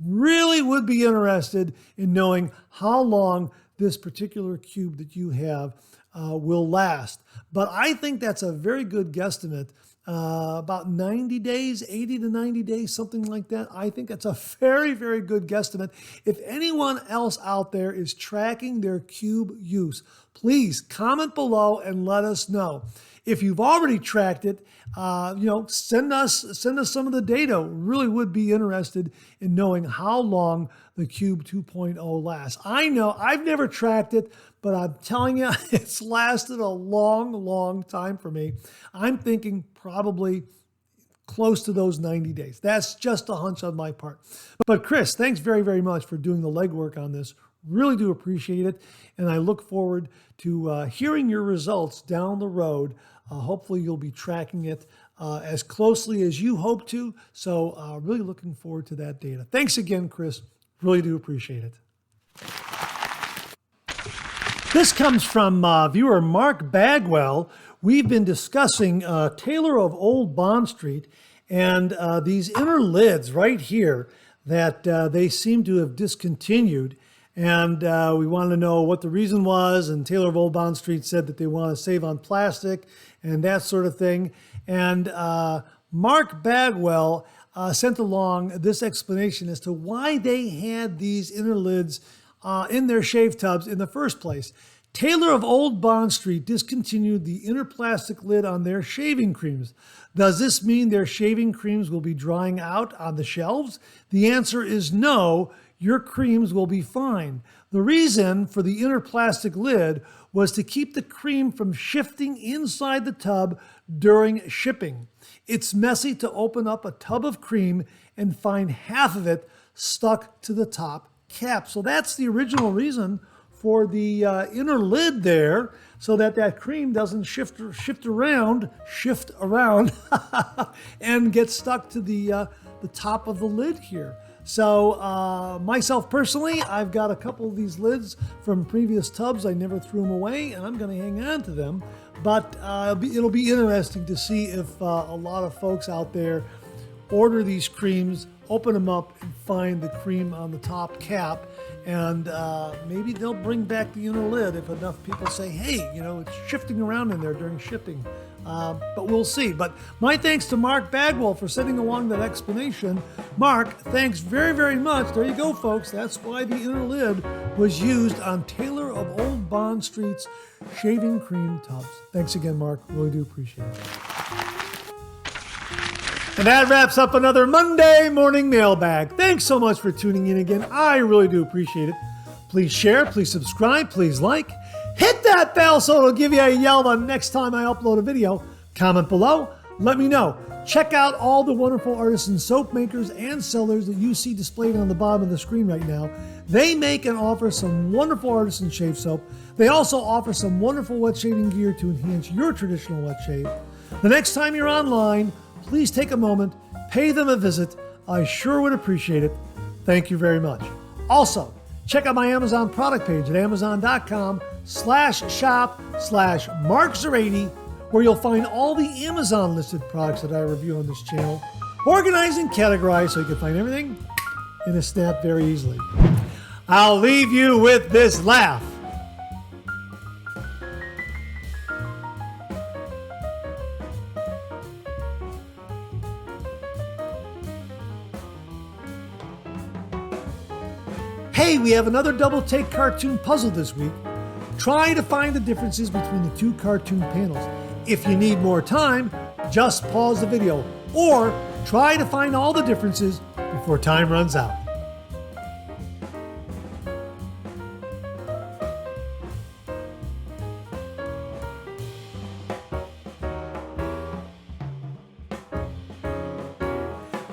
Really would be interested in knowing how long this particular cube that you have will last. But I think that's a very good guesstimate. About 90 days, 80 to 90 days, something like that. I think that's a very, very good guesstimate. If anyone else out there is tracking their cube use, please comment below and let us know. If you've already tracked it, send us some of the data. Really would be interested in knowing how long the Cube 2.0 lasts. I know I've never tracked it, but I'm telling you, it's lasted a long, long time for me. I'm thinking probably close to those 90 days. That's just a hunch on my part. But Chris, thanks very, very much for doing the legwork on this. Really do appreciate it. And I look forward to hearing your results down the road. Hopefully you'll be tracking it as closely as you hope to. So really looking forward to that data. Thanks again, Chris. Really do appreciate it. This comes from viewer Mark Bagwell. We've been discussing Taylor of Old Bond Street and these inner lids right here that they seem to have discontinued. And we wanted to know what the reason was. And Taylor of Old Bond Street said that they want to save on plastic and that sort of thing. And Mark Bagwell sent along this explanation as to why they had these inner lids in their shave tubs in the first place. Taylor of Old Bond Street discontinued the inner plastic lid on their shaving creams. Does this mean their shaving creams will be drying out on the shelves? The answer is no. your creams will be fine. The reason for the inner plastic lid was to keep the cream from shifting inside the tub during shipping. It's messy to open up a tub of cream and find half of it stuck to the top cap. So that's the original reason for the inner lid there, so that cream doesn't shift around, and get stuck to the top of the lid here. So myself personally, I've got a couple of these lids from previous tubs. I never threw them away, and I'm going to hang on to them. But it'll be interesting to see if a lot of folks out there order these creams, open them up, and find the cream on the top cap. And maybe they'll bring back the inner lid if enough people say, hey, it's shifting around in there during shipping. But we'll see. But my thanks to Mark Bagwell for sending along that explanation. Mark, thanks very, very much. There you go, folks. That's why the inner lid was used on Taylor of Old Bond Street's shaving cream tubs. Thanks again, Mark. Really do appreciate it. And that wraps up another Monday Morning Mailbag. Thanks so much for tuning in again. I really do appreciate it. Please share, please subscribe, please like. Hit that bell so it'll give you a yell the next time I upload a video. Comment below. Let me know. Check out all the wonderful artisan soap makers and sellers that you see displayed on the bottom of the screen right now. They make and offer some wonderful artisan shave soap. They also offer some wonderful wet shaving gear to enhance your traditional wet shave. The next time you're online, please take a moment, pay them a visit. I sure would appreciate it. Thank you very much. Also, check out my Amazon product page at amazon.com/shop/Mark080, where you'll find all the Amazon listed products that I review on this channel, organized and categorized so you can find everything in a snap very easily. I'll leave you with this laugh. Hey, we have another double take cartoon puzzle this week. Try to find the differences between the two cartoon panels. If you need more time, just pause the video, or try to find all the differences before time runs out.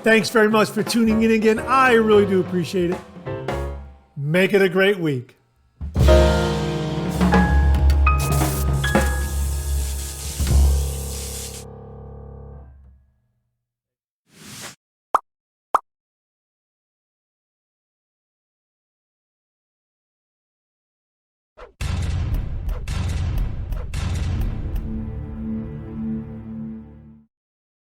Thanks very much for tuning in again. I really do appreciate it. Make it a great week.